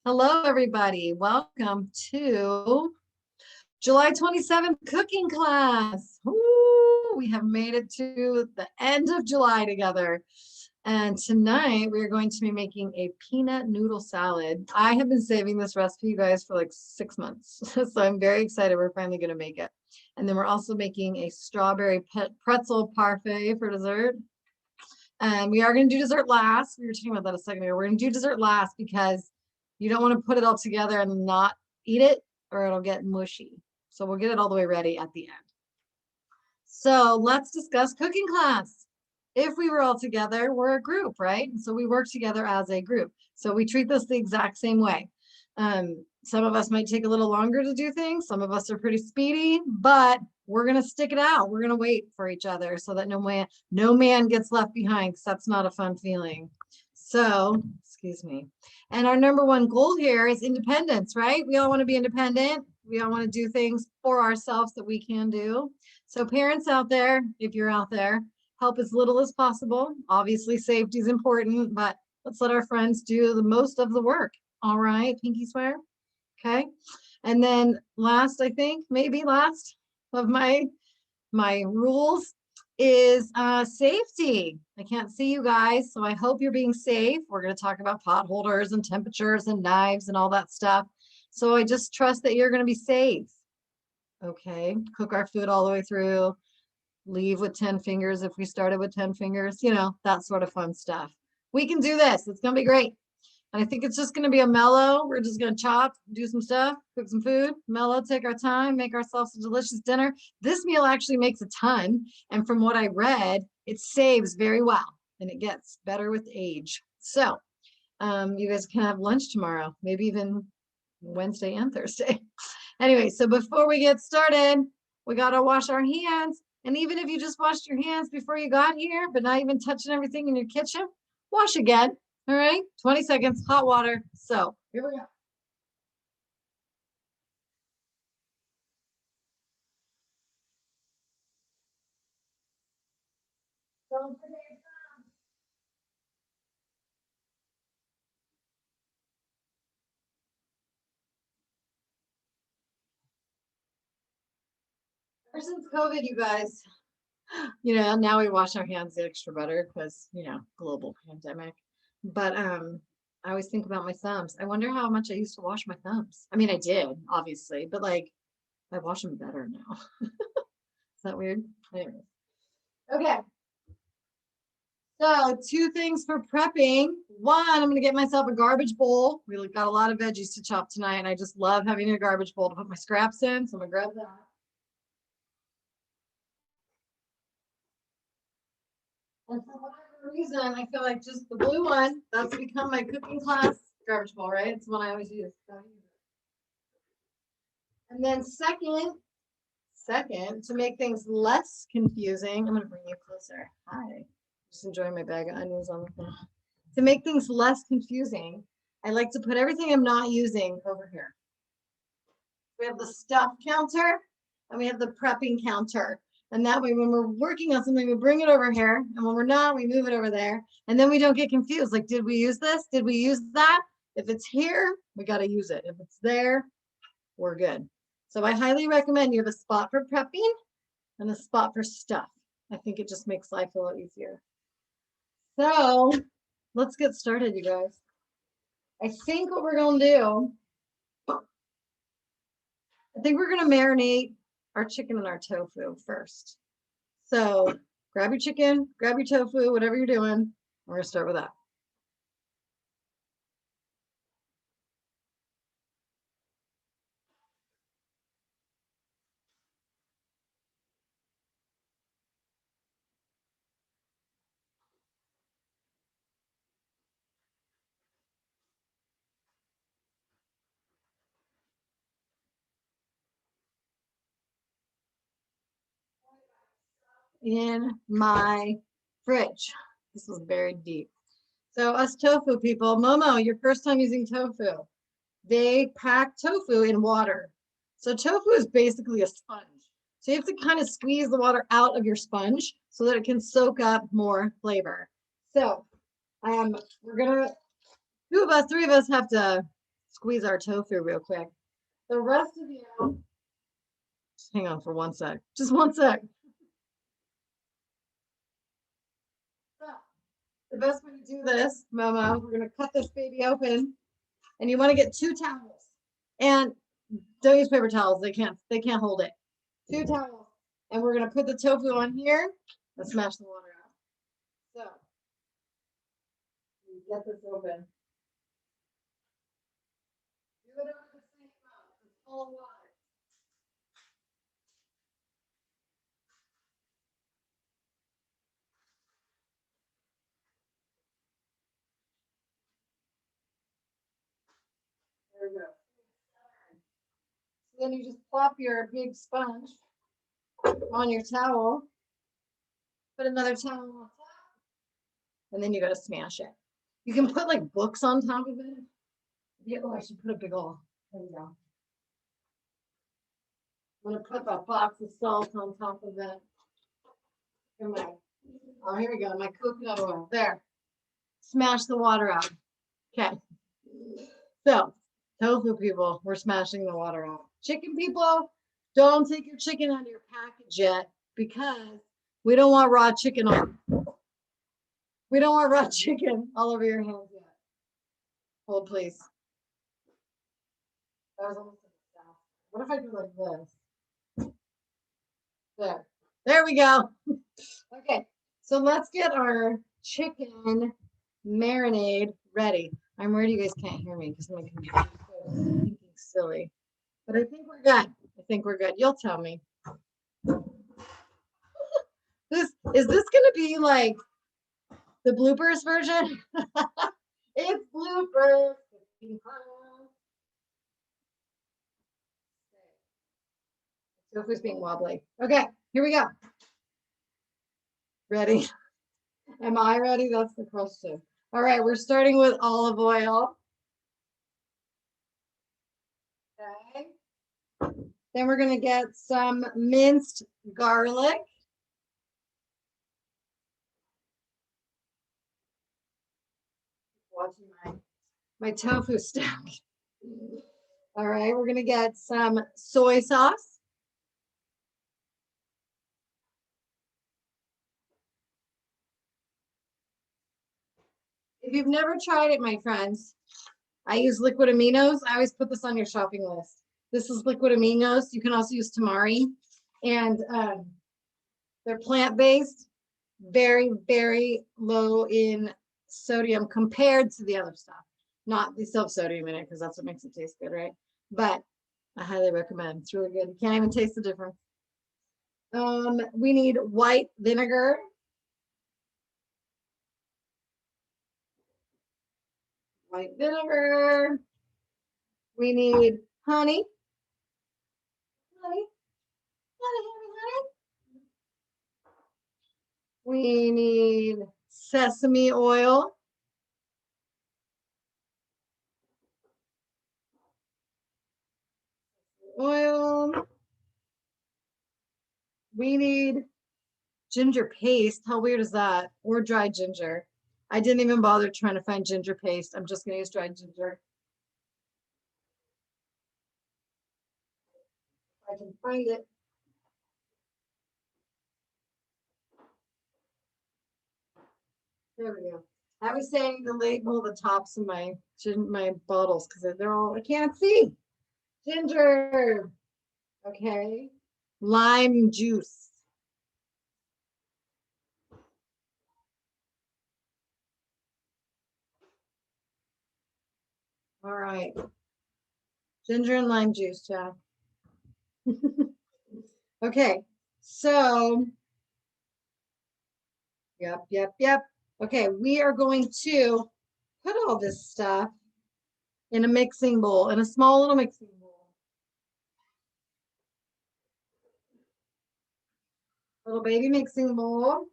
Hello, everybody. Welcome to July 27th cooking class. Ooh, we have made it to the end of July together. And tonight we are going to be making a peanut noodle salad. I have been saving this recipe, you guys, for like 6 months. So I'm very excited we're finally going to make it. And then we're also making a strawberry pretzel parfait for dessert. And we are going to do dessert last. We were talking about that a second ago. We're going to do dessert last because you don't want to put it all together and not eat it, or it'll get mushy. So we'll get it all the way ready at the end. So let's discuss cooking class. If we were all together, we're a group, right? So we work together as a group. So we treat this the exact same way. Some of us might take a little longer to do things. Some of us are pretty speedy, but we're going to stick it out. We're going to wait for each other so that no man gets left behind, because that's not a fun feeling. So, excuse me. And our number one goal here is independence, right? We all want to be independent. We all want to do things for ourselves that we can do. So parents out there, if you're out there, help as little as possible. Obviously, safety is important, but let's let our friends do the most of the work. All right, pinky swear. Okay. And then last, I think, maybe last of my rules is safety. I can't see you guys, so I hope you're being safe. We're going to talk about pot holders and temperatures and knives and all that stuff. So I just trust that you're going to be safe. Okay. Cook our food all the way through. Leave with 10 fingers if we started with 10 fingers, you know, that sort of fun stuff. We can do this. It's going to be great. And I think it's just going to be a mellow. We're just going to chop, do some stuff, cook some food, mellow, take our time, make ourselves a delicious dinner. This meal actually makes a ton. And from what I read, it saves very well and it gets better with age. So you guys can have lunch tomorrow, maybe even Wednesday and Thursday. Anyway, so before we get started, we got to wash our hands. And even if you just washed your hands before you got here, but not even touching everything in your kitchen, wash again. All right, 20 seconds, hot water. So here we go. Ever since COVID, you guys, now we wash our hands extra better because, global pandemic. But I always think about my thumbs. I wonder how much I used to wash my thumbs. I mean, I did, obviously, but like I wash them better now. Is that weird? Anyways. Okay. So 2 things for prepping. One, I'm going to get myself a garbage bowl. We got a lot of veggies to chop tonight, and I just love having a garbage bowl to put my scraps in. So I'm going to grab that. And for whatever reason, I feel like just the blue one, that's become my cooking class garbage bowl, right? It's the one I always use. And then second, to make things less confusing, I'm going to bring you closer. Hi. Just enjoying my bag of onions on the thing. To make things less confusing, I like to put everything I'm not using over here. We have the stuff counter and we have the prepping counter. And that way, when we're working on something, we bring it over here. And when we're not, we move it over there. And then we don't get confused. Like, did we use this? Did we use that? If it's here, we got to use it. If it's there, we're good. So I highly recommend you have a spot for prepping and a spot for stuff. I think it just makes life a lot easier. So let's get started, you guys. I think what we're going to do, I think we're going to marinate our chicken and our tofu first. So grab your chicken, grab your tofu, whatever you're doing. We're going to start with that. In my fridge. This was buried deep. So us tofu people, Momo, your first time using tofu. They pack tofu in water. So tofu is basically a sponge. So you have to kind of squeeze the water out of your sponge so that it can soak up more flavor. So we're gonna, 2 of us, 3 of us have to squeeze our tofu real quick. The rest of you, just hang on for 1 sec. Just 1 sec. So, the best way to do this, Momo, we're gonna cut this baby open, and you want to get 2 towels. And don't use paper towels, they can't hold it. 2 towels. And we're gonna put the tofu on here and smash the water out. So get this open. Do it over the same amount. It's full of water. There we go. So then you just plop your big sponge on your towel, put another towel on top, and then you gotta smash it. You can put like books on top of it. Yeah, oh, I should put a big ol'. There we go. I'm gonna put a box of salt on top of it. Oh, here we go. My coconut oil. There. Smash the water out. Okay. So, tofu people, we're smashing the water out. Chicken people, don't take your chicken out of your package yet because we don't want raw chicken on. We don't want raw chicken all over your hands yet. Hold, please. That was almost like a. What if I do like this? There. There we go. Okay. So let's get our chicken marinade ready. I'm worried you guys can't hear me because my computer is thinking silly. But I think we're good. I think we're good. You'll tell me. This is this gonna be like the bloopers version? It's bloopers. Tofu's being wobbly. Okay, here we go. Ready? Am I ready? That's the question. All right, we're starting with olive oil. Okay. Then we're gonna get some minced garlic. Watching my tofu stack. All right, we're gonna get some soy sauce. If you've never tried it, my friends, I use liquid aminos. I always put this on your shopping list. This is liquid aminos. You can also use tamari, and they're plant-based, very, very low in sodium compared to the other stuff. Not the sodium in it because that's what makes it taste good, right? But I highly recommend. It's really good. You can't even taste the difference. We need white vinegar. White vinegar. We need honey. Honey. Honey, honey, honey. We need sesame oil. Oil. We need ginger paste. How weird is that? Or dried ginger. I didn't even bother trying to find ginger paste. I'm just going to use dried ginger. If I can find it. There we go. I was saying to label the tops of my bottles because they're all, I can't see. Ginger. Okay. Lime juice. All right. Ginger and lime juice, Jack. Okay. So, yep. Okay, we are going to put all this stuff in a mixing bowl, in a small little mixing bowl. Little baby mixing bowl.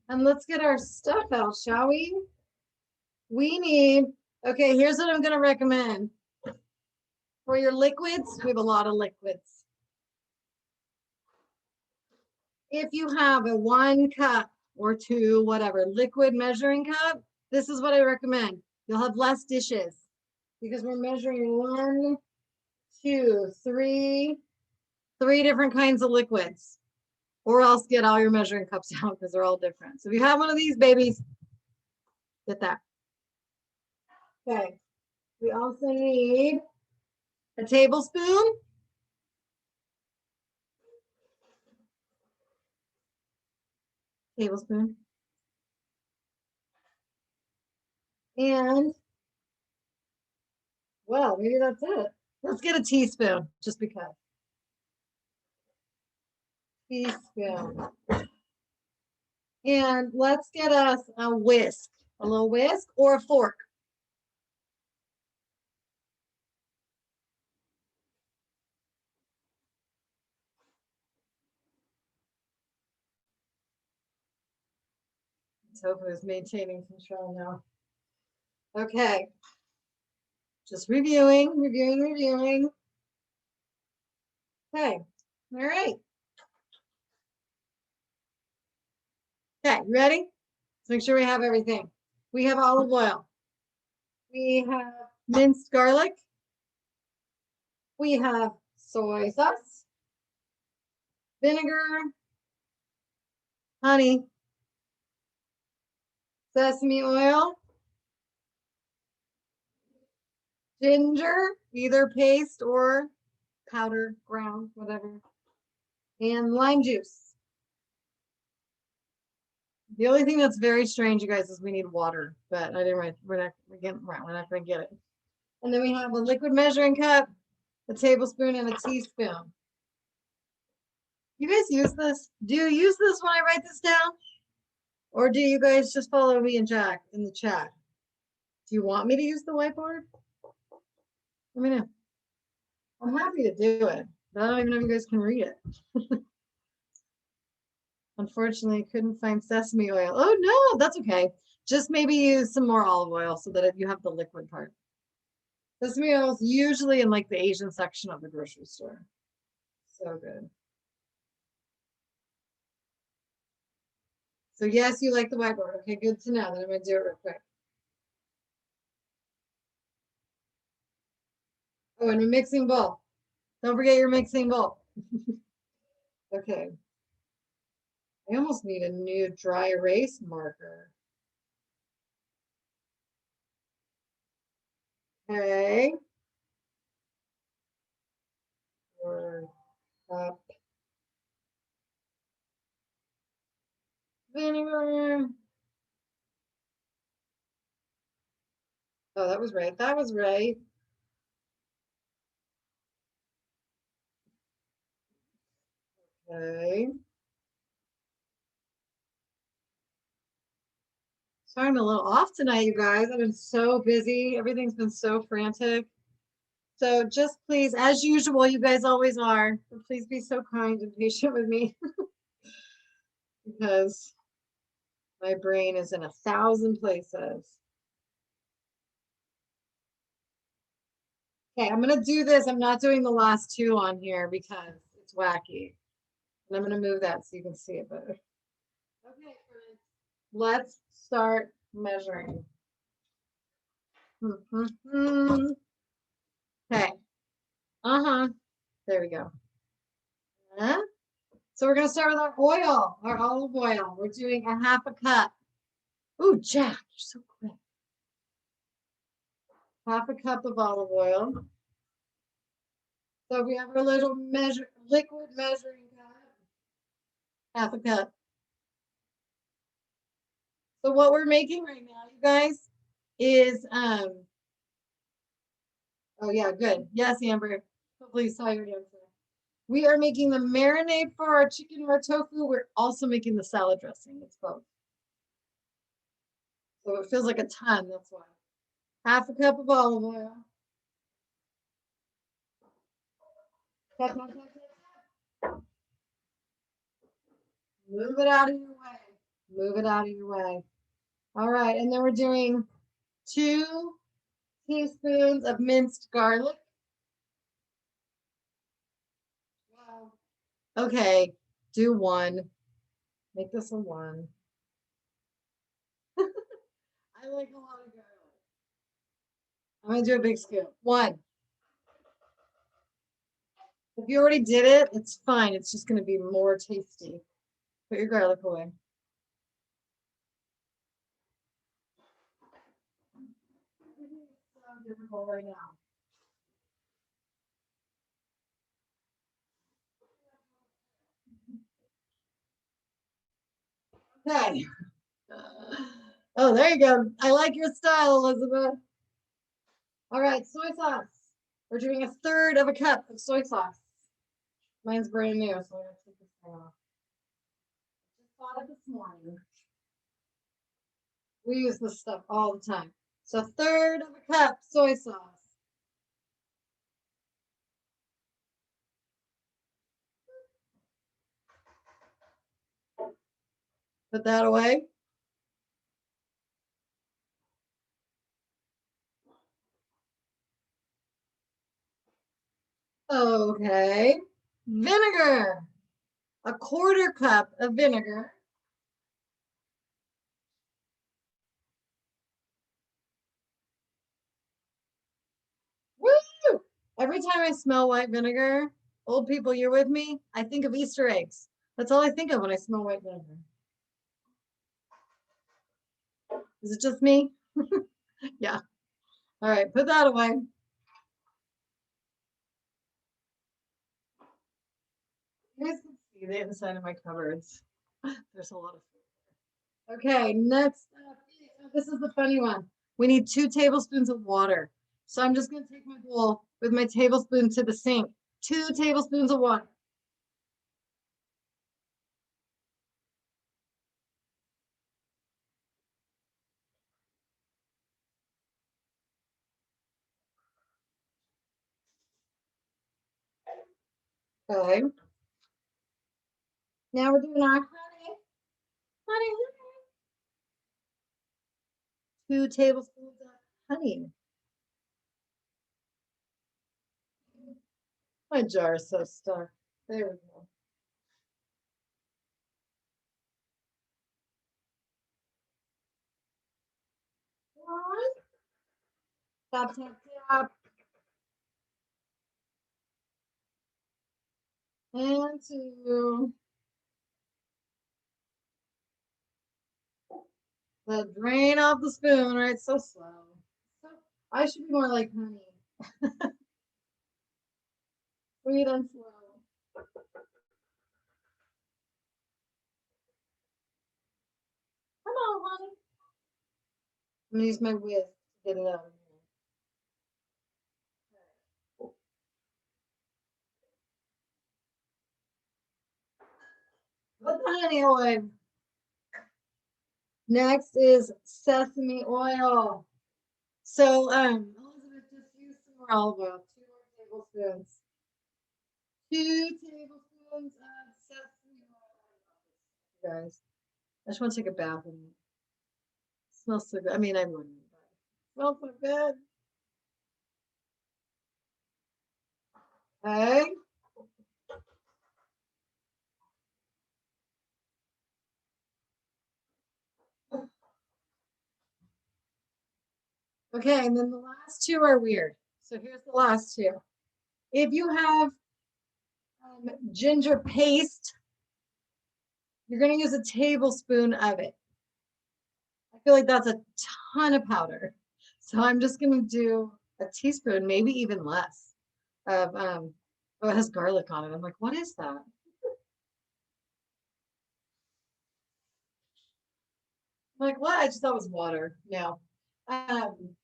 And let's get our stuff out, shall we? We need, okay, here's what I'm going to recommend. For your liquids, we have a lot of liquids. If you have a 1 cup or 2, whatever, liquid measuring cup, this is what I recommend. You'll have less dishes. because we're measuring 1, 2, 3 different kinds of liquids. Or else get all your measuring cups out because they're all different. So if you have one of these babies, get that. Okay. We also need a tablespoon. Tablespoon. And, well, maybe that's it. Let's get a teaspoon, just because. Teaspoon. And let's get us a whisk, a little whisk or a fork. Tofu is maintaining control now. Okay. Just reviewing. Okay. All right. Okay, you ready? Let's make sure we have everything. We have olive oil. We have minced garlic. We have soy sauce, vinegar, honey, sesame oil, ginger, either paste or powder, ground, whatever, and lime juice. The only thing that's very strange, you guys, is we need water, but I didn't write, we're not going to get it. And then we have a liquid measuring cup, a tablespoon, and a teaspoon. You guys use this? Do you use this when I write this down? Or do you guys just follow me and Jack in the chat? Do you want me to use the whiteboard? Let me know. I'm happy to do it, but I don't even know if you guys can read it. Unfortunately, I couldn't find sesame oil. Oh no, that's okay. Just maybe use some more olive oil so that you have the liquid part. Sesame oil is usually in like the Asian section of the grocery store. So good. So yes, you like the whiteboard. Okay, good to know. Then I'm gonna do it real quick. Oh, and a mixing bowl. Don't forget your mixing bowl. Okay. I almost need a new dry erase marker. Okay. 4 cup vinegar. Oh, that was right. That was right. Okay. Sorry, I'm a little off tonight, you guys. I've been so busy. Everything's been so frantic. So just please, as usual, you guys always are, but please be so kind and patient with me because my brain is in 1,000 places. Okay, I'm gonna do this. I'm not doing the last 2 on here because it's wacky. And I'm gonna move that so you can see it better. Okay, friends, let's start measuring. Okay. There we go. So we're gonna start with our oil, our olive oil. We're doing a 1/2 cup. Ooh, Jack, you're so quick. 1/2 cup of olive oil. So we have our little liquid measuring cup. 1/2 cup. So what we're making right now, you guys, is oh yeah, good. Yes, Amber. Hopefully you saw your answer. We are making the marinade for our chicken or tofu. We're also making the salad dressing. It's both. So it feels like a ton, that's why. 1/2 cup of olive oil. Move it out of your way. Move it out of your way. All right, and then we're doing 2 teaspoons of minced garlic. Wow. Okay, do 1. Make this a 1. I like a lot of I'm gonna do a big scoop. One. If you already did it, it's fine. It's just gonna be more tasty. Put your garlic away. It's so difficult right now. Okay. Oh, there you go. I like your style, Elizabeth. All right, soy sauce. We're doing 1/3 of a cup of soy sauce. Mine's brand new, so I'm gonna take this thing off. Just bought it this morning. We use this stuff all the time. So 1/3 of a cup soy sauce. Put that away. Okay. Vinegar. 1/4 cup of vinegar. Woo! Every time I smell white vinegar, old people, you're with me, I think of Easter eggs. That's all I think of when I smell white vinegar. Is it just me? Yeah. All right, put that away. You guys can see the inside of my cupboards. There's a lot of food. Okay, next up, this is the funny one. We need 2 tablespoons of water. So I'm just going to take my bowl with my tablespoon to the sink. 2 tablespoons of water. Okay. Now we're doing our honey. Honey. 2 tablespoons of honey. My jar is so stuck. There we go. One. Tap, tap, tap. And 2. The drain off the spoon, right? So slow. So, I should be more like honey. Sweet and slow. Come on, honey. I'm gonna use my whisk to get it out of here. Put the honey away. Next is sesame oil. So, Elizabeth just used some more olive oil, 2 more tablespoons. 2 tablespoons of sesame oil. Guys, I just want to take a bath and it smells so good. I mean, I wouldn't, but it smells so good. Okay. Okay, and then the last 2 are weird. So here's the last 2. If you have ginger paste, you're going to use a tablespoon of it. I feel like that's a ton of powder. So I'm just going to do a teaspoon, maybe even less of, oh, it has garlic on it. I'm like, what is that? I'm like, what? I just thought it was water. No. Um,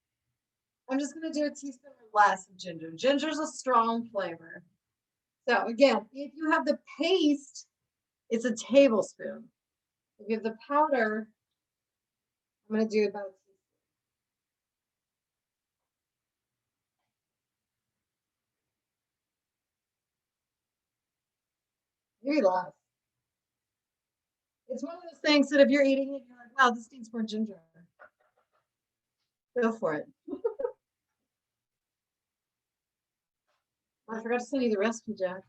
I'm just going to do a teaspoon or less of ginger. Ginger's a strong flavor. So again, if you have the paste, it's a tablespoon. If you have the powder, I'm going to do about a teaspoon. Maybe less. It's one of those things that if you're eating it, you're like, wow, this needs more ginger. Go for it. I forgot to send you the recipe, Jack.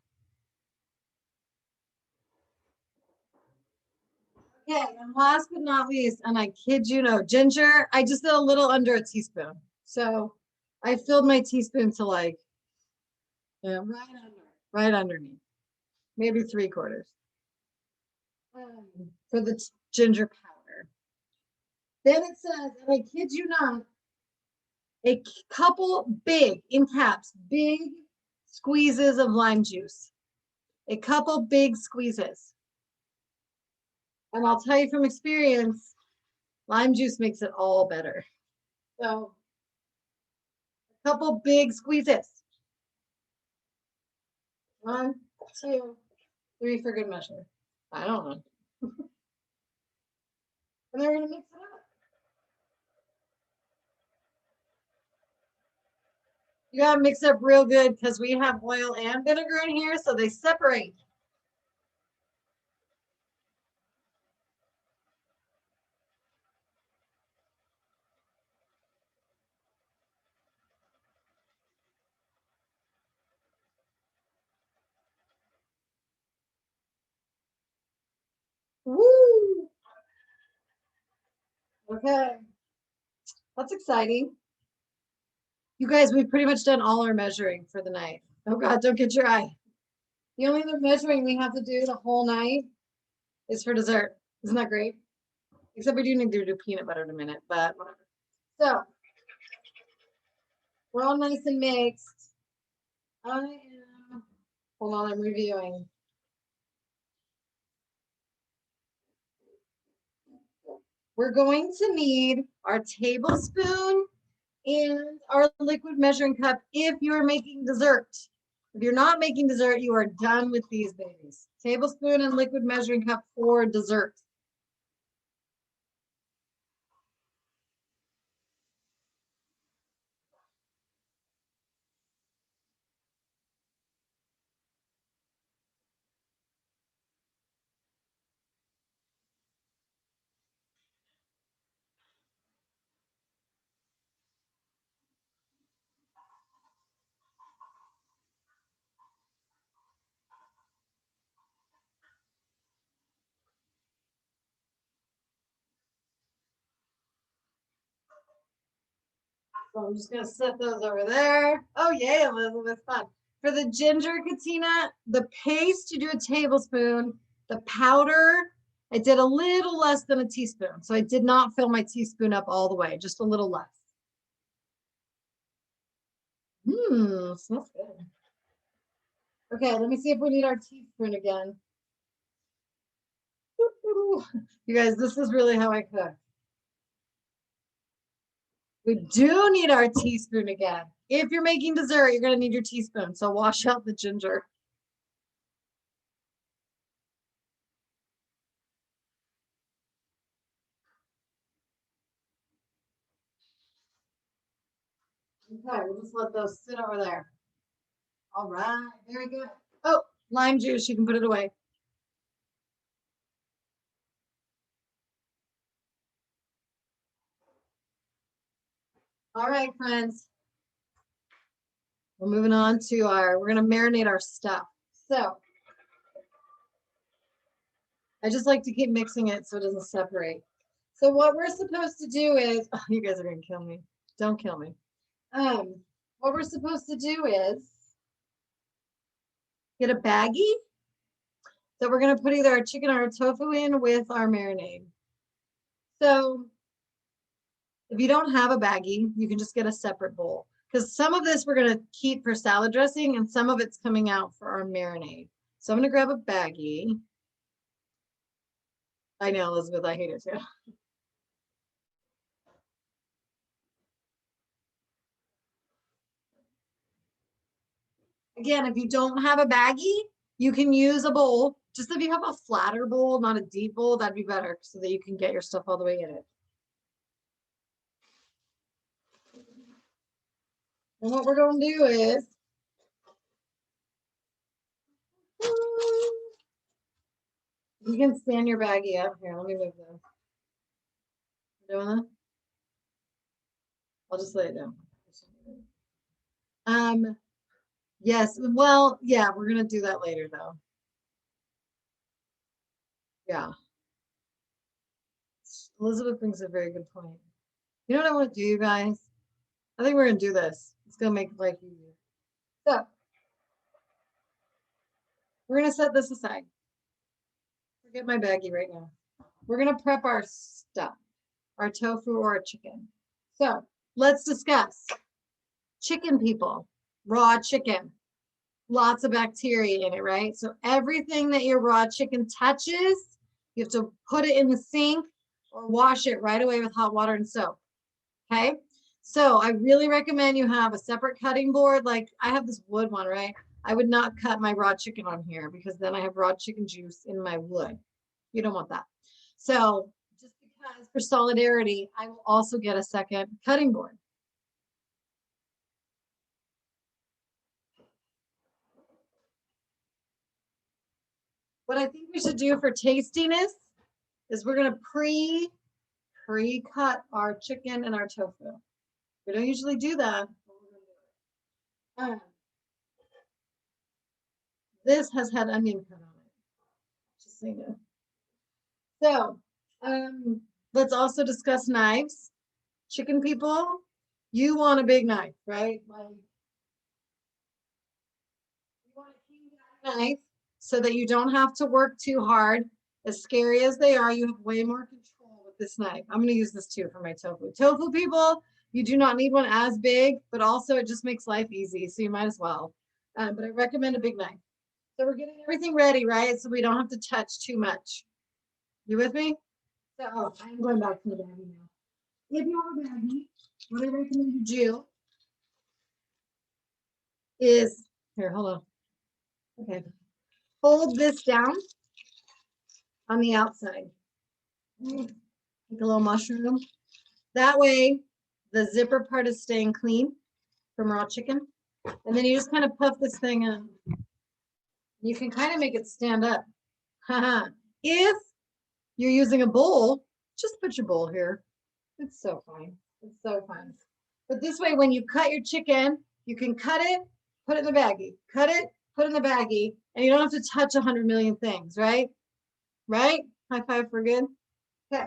Okay, and last but not least, and I kid you no, ginger, I just did a little under a teaspoon. So I filled my teaspoon to like, yeah, right underneath, maybe 3/4 for the ginger powder. Then it says, and I kid you not, a couple big, in caps, big squeezes of lime juice. A couple big squeezes. And I'll tell you from experience, lime juice makes it all better. So, a couple big squeezes. 1, 2, 3 for good measure. I don't know. And then we're going to mix it up. You got to mix up real good because we have oil and vinegar in here, so they separate. Woo! Okay. That's exciting. You guys, we've pretty much done all our measuring for the night. Oh God, don't get your eye. The only other measuring we have to do the whole night is for dessert. Isn't that great? Except we do need to do peanut butter in a minute, but whatever. So we're all nice and mixed. Hold on, I'm reviewing. We're going to need our tablespoon and our liquid measuring cup if you're making dessert. If you're not making dessert, you are done with these babies. Tablespoon and liquid measuring cup for dessert. So I'm just gonna set those over there. Oh yay, Elizabeth, fun. For the ginger Katina, the paste you do a tablespoon, the powder, I did a little less than a teaspoon. So I did not fill my teaspoon up all the way, just a little less. Smells good. Okay, let me see if we need our teaspoon again. You guys, this is really how I cook. We do need our teaspoon again. If you're making dessert, you're gonna need your teaspoon. So wash out the ginger. Okay, we'll just let those sit over there. All right, very good. Oh, lime juice, you can put it away. All right, friends. We're moving on to we're gonna marinate our stuff. So I just like to keep mixing it so it doesn't separate. So what we're supposed to do is, oh, you guys are gonna kill me. Don't kill me. What we're supposed to do is get a baggie that we're gonna put either our chicken or our tofu in with our marinade. So if you don't have a baggie, you can just get a separate bowl because some of this we're going to keep for salad dressing and some of it's coming out for our marinade. So I'm going to grab a baggie. I know, Elizabeth, I hate it too. Again, if you don't have a baggie, you can use a bowl. Just if you have a flatter bowl, not a deep bowl, that'd be better so that you can get your stuff all the way in it. And what we're going to do is you can stand your baggie up here. Let me move this. Doing that? I'll just lay it down. Yes, well, yeah, we're gonna do that later though. Yeah. Elizabeth brings a very good point. You know what I want to do, you guys? I think we're gonna do this. It's gonna make life easier. So we're gonna set this aside. Forget my baggie right now. We're gonna prep our stuff, our tofu or our chicken. So let's discuss chicken, people. Raw chicken, lots of bacteria in it, right? So everything that your raw chicken touches, you have to put it in the sink or wash it right away with hot water and soap. Okay. So I really recommend you have a separate cutting board. Like I have this wood one, right? I would not cut my raw chicken on here because then I have raw chicken juice in my wood. You don't want that. So just because for solidarity, I will also get a second cutting board. What I think we should do for tastiness is we're going to pre-cut our chicken and our tofu. We don't usually do that. This has had onion cut on it, just so you know. So let's also discuss knives. Chicken people, you want a big knife, right? Like, you want a king knife so that you don't have to work too hard. As scary as they are, you have way more control with this knife. I'm going to use this too for my tofu. Tofu people, you do not need one as big, but also it just makes life easy, so you might as well. But I recommend a big knife. So we're getting everything ready, right? So we don't have to touch too much. You with me? So I'm going back to the baggie now. If you have a baggie, what I recommend you do is, here, hold on. Okay. Fold this down on the outside. Like a little mushroom. That way, the zipper part is staying clean from raw chicken. And then you just kind of puff this thing in. You can kind of make it stand up. If you're using a bowl, just put your bowl here. It's so fine. It's so fine. But this way, when you cut your chicken, you can cut it, put it in the baggie, cut it, put it in the baggie, and you don't have to touch 100 million things, right? Right? High five for good. Okay.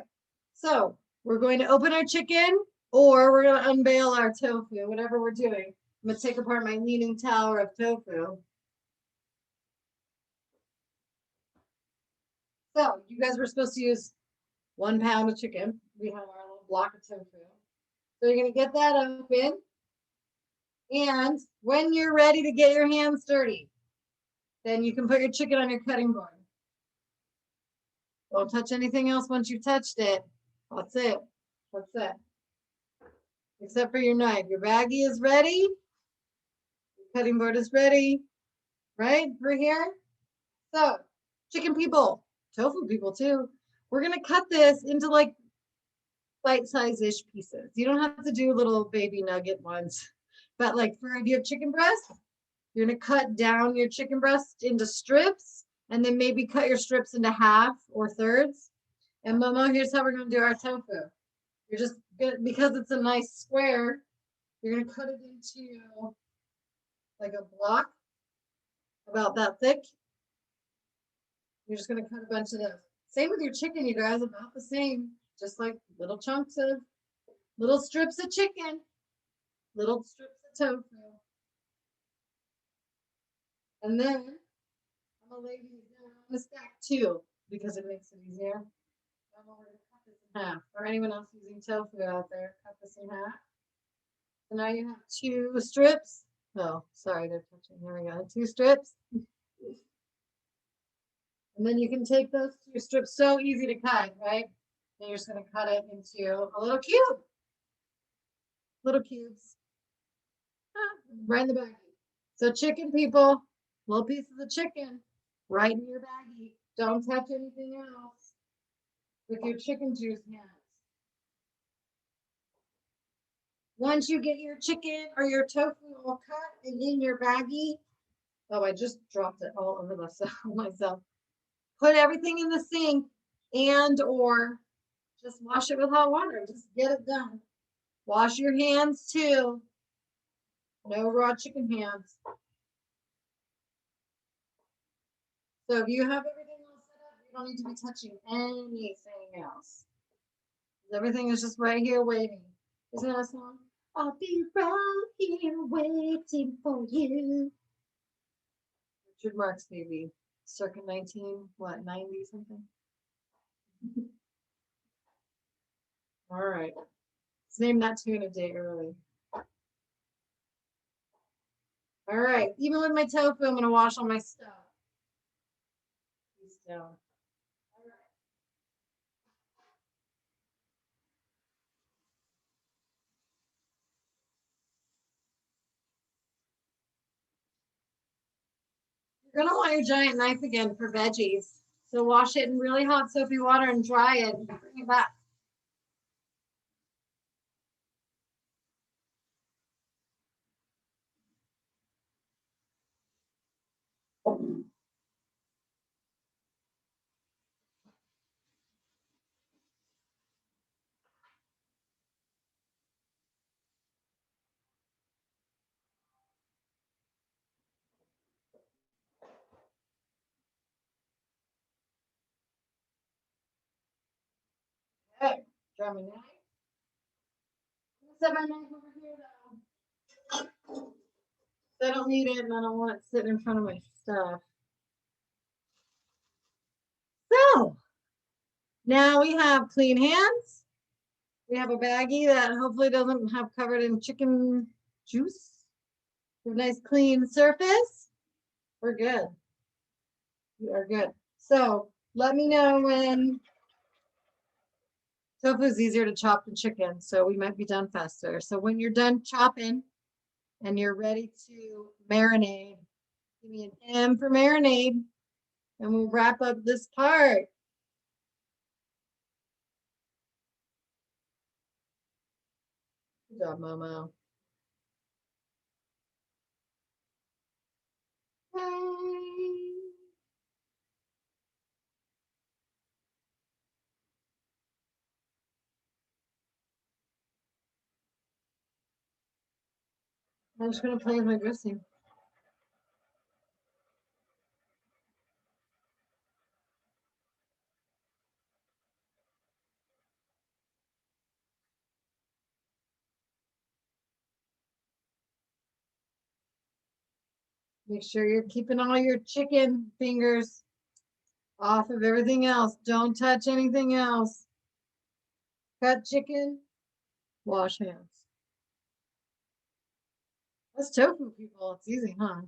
So we're going to open our chicken or we're going to unveil our tofu, whatever we're doing. I'm going to take apart my leaning tower of tofu. So you guys were supposed to use 1 pound of chicken. We have our little block of tofu. So you're going to get that open. And when you're ready to get your hands dirty, then you can put your chicken on your cutting board. Don't touch anything else once you've touched it. That's it. That's it. Except for your knife. Your baggie is ready. Your cutting board is ready. Right? We're here. So, chicken people, tofu people too. We're going to cut this into like bite-size-ish pieces. You don't have to do little baby nugget ones. But like for if you have chicken breast, you're going to cut down your chicken breast into strips and then maybe cut your strips into half or thirds. And Momo, here's how we're going to do our tofu. You're just gonna, because it's a nice square, you're going to cut it into like a block about that thick. You're just going to cut a bunch of those. Same with your chicken, you guys, about the same. Just like little chunks of, little strips of chicken, little strips of tofu. And then I'm going to lay these down on a stack too, because it makes it easier. I'm going to cut this in half. For anyone else using tofu out there, cut this in half. So now you have 2 strips. Oh, sorry, they're touching. Here we go. 2 strips. And then you can take those 2 strips, so easy to cut, right? Then you're just going to cut it into a little cube. Little cubes. Right in the baggie. So chicken people, little pieces of chicken right in your baggie. Don't touch anything else with your chicken juice hands. Once you get your chicken or your tofu all cut and in your baggie, oh, I just dropped it all over myself. Put everything in the sink and or just wash it with hot water. Just get it done. Wash your hands too. No raw chicken hands. So if you have everything all set up, you don't need to be touching anything else. Everything is just right here waiting. Isn't that awesome? I'll be right here waiting for you. Richard Marx, maybe circa 90 something. All right. Let's name that tune a day early. All right. Even with my tofu, I'm going to wash all my stuff. Please don't. You're gonna want your giant knife again for veggies. So wash it in really hot soapy water and dry it and bring it back. Okay, dry my knife. Set my knife over here though. I don't need it and I don't want it sitting in front of my stuff. So now we have clean hands. We have a baggie that hopefully doesn't have covered in chicken juice. We have a nice clean surface. We're good. We are good. So let me know when tofu is easier to chop than chicken, so we might be done faster. So when you're done chopping and you're ready to marinate, give me an M for marinade, and we'll wrap up this part. Good job, Momo. I'm just gonna play with my dressing. Make sure you're keeping all your chicken fingers off of everything else. Don't touch anything else. Cut chicken, wash hands. That's tofu, people. It's easy, huh?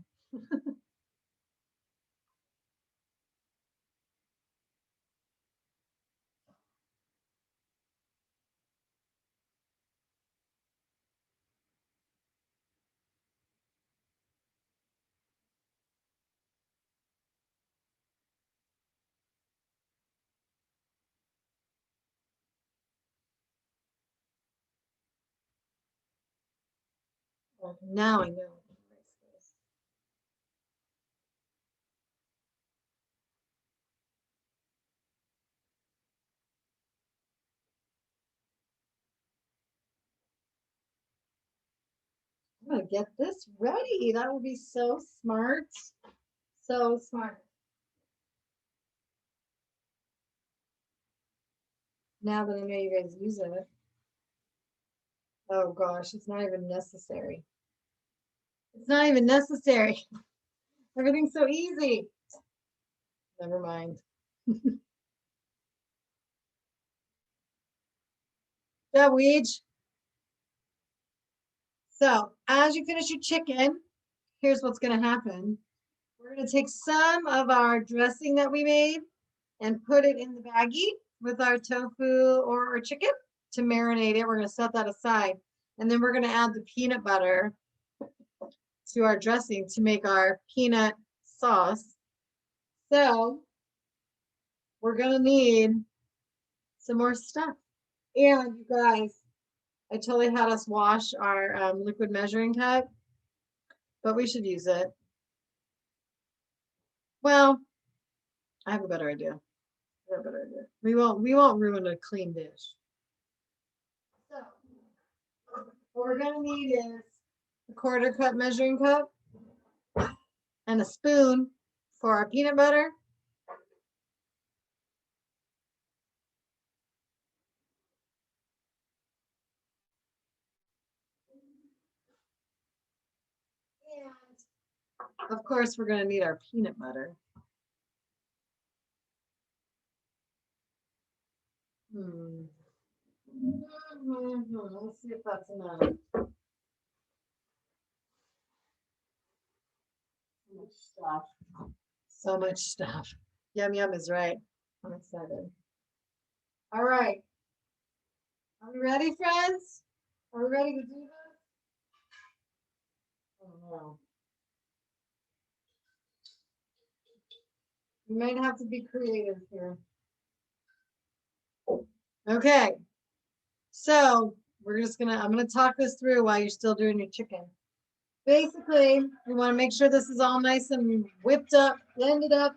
Well, now I know. I'm gonna get this ready. That would be so smart. So smart. Now that I know you guys use it. Oh gosh, it's not even necessary. It's not even necessary. Everything's so easy. Never mind. Yeah, Weege. So as you finish your chicken, here's what's gonna happen. We're gonna take some of our dressing that we made and put it in the baggie with our tofu or our chicken to marinate it. We're gonna set that aside. And then we're gonna add the peanut butter to our dressing to make our peanut sauce. So we're gonna need some more stuff. And you guys, I totally had us wash our liquid measuring cup, but we should use it. Well, I have a better idea. I have a better idea. We won't ruin a clean dish. So what we're gonna need is a quarter cup measuring cup and a spoon for our peanut butter. Of course, we're going to need our peanut butter. Let's see if that's enough. So much stuff. So much stuff. Yum yum is right. I'm excited. All right. Are we ready, friends? Are we ready to do this? Oh no. You might have to be creative here. Okay. So I'm gonna talk this through while you're still doing your chicken. Basically, we want to make sure this is all nice and whipped up, blended up.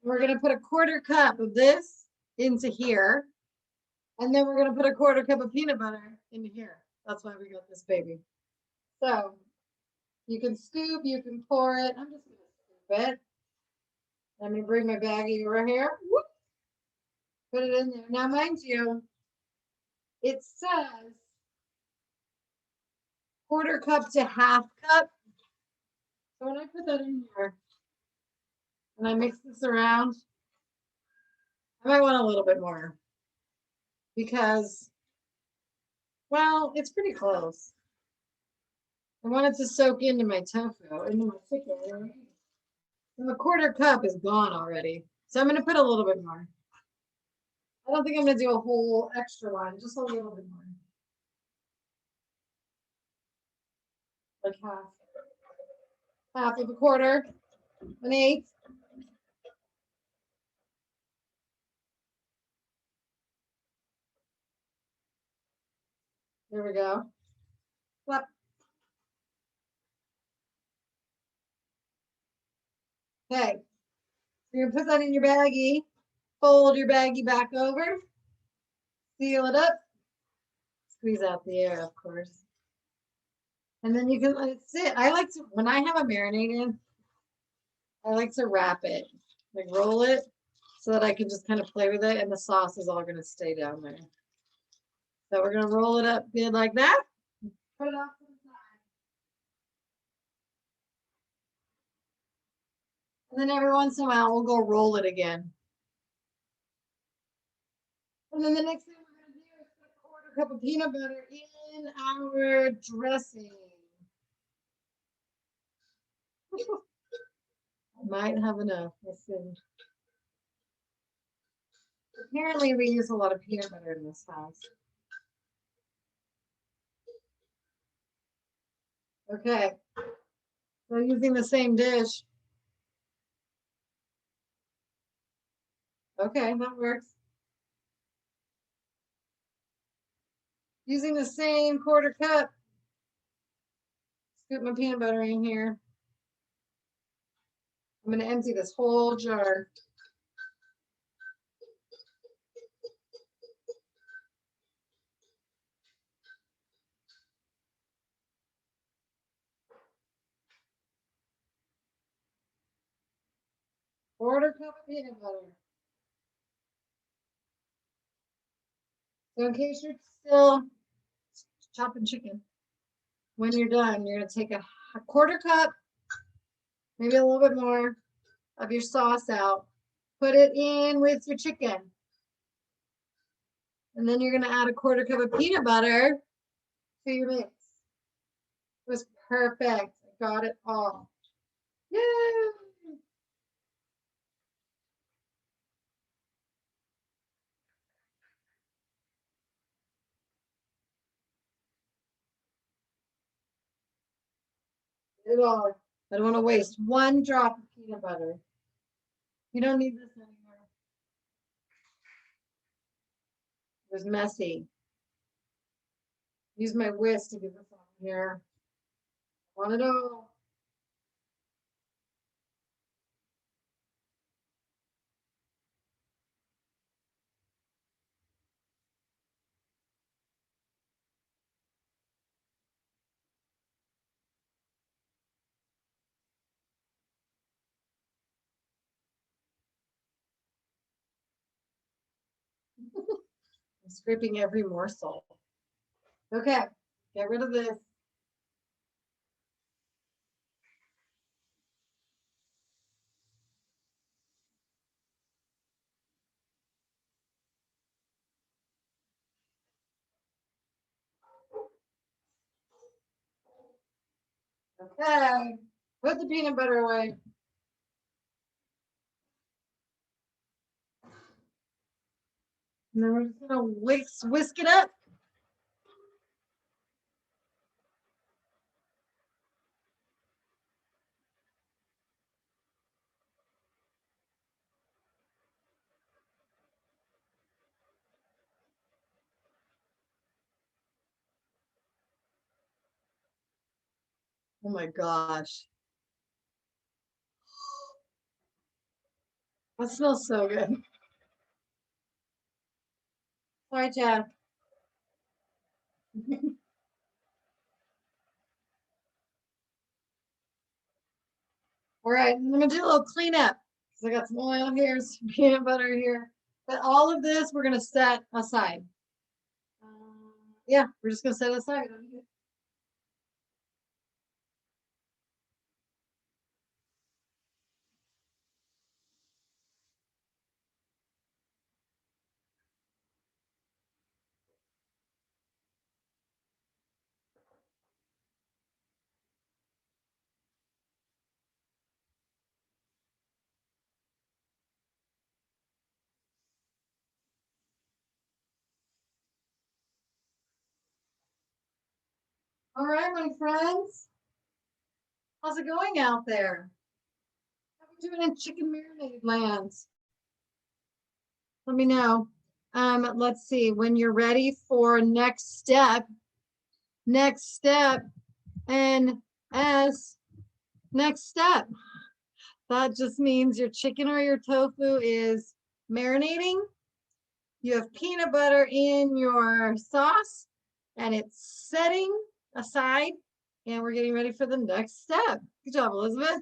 We're gonna put a 1/4 cup of this into here. And then we're gonna put a 1/4 cup of peanut butter into here. That's why we got this baby. So you can scoop, you can pour it. I'm just gonna scoop it. Let me bring my baggie over here. Whoop. Put it in there. Now, mind you, it says 1/4 cup to 1/2 cup. So when I put that in here and I mix this around, I might want a little bit more because, well, it's pretty close. I want it to soak into my tofu, into my chicken. And the 1/4 cup is gone already. So I'm going to put a little bit more. I don't think I'm going to do a whole extra one, just a little bit more. Like half. Half of a 1/4, 1/8. There we go. Flip. Okay. So you're going to put that in your baggie. Fold your baggie back over. Seal it up. Squeeze out the air, of course. And then you can let it sit. I like to, when I have a marinade in, I like to wrap it, like roll it, so that I can just kind of play with it, and the sauce is all going to stay down there. So we're going to roll it up good like that. Put it off to the side. And then every once in a while, we'll go roll it again. And then the next thing we're going to do is put a 1/4 cup of peanut butter in our dressing. I might have enough. Let's see. Apparently, we use a lot of peanut butter in this house. Okay. So using the same dish. Okay, that works. Using the same 1/4 cup. Scoop my peanut butter in here. I'm going to empty this whole jar. Quarter cup of peanut butter. So in case you're still chopping chicken, when you're done, you're going to take a 1/4 cup, maybe a little bit more of your sauce out. Put it in with your chicken. And then you're going to add a 1/4 cup of peanut butter to your mix. It was perfect. I got it all. Yay! It all. I don't want to waste one drop of peanut butter. You don't need this anymore. It was messy. Use my whisk to get this on here. Want it all. I'm scraping every morsel. Okay, get rid of this. Okay, put the peanut butter away. And then we're just gonna whisk it up. Oh my gosh. That smells so good. Sorry, Chad. All right, I'm gonna do a little cleanup because I got some oil here, some peanut butter here. But all of this we're gonna set aside. Yeah, we're just gonna set it aside. All right, my friends. How's it going out there? How are we doing in chicken marinade lands? Let me know. Let's see when you're ready for next step. Next step and as next step. That just means your chicken or your tofu is marinating. You have peanut butter in your sauce and it's setting aside. And we're getting ready for the next step. Good job, Elizabeth.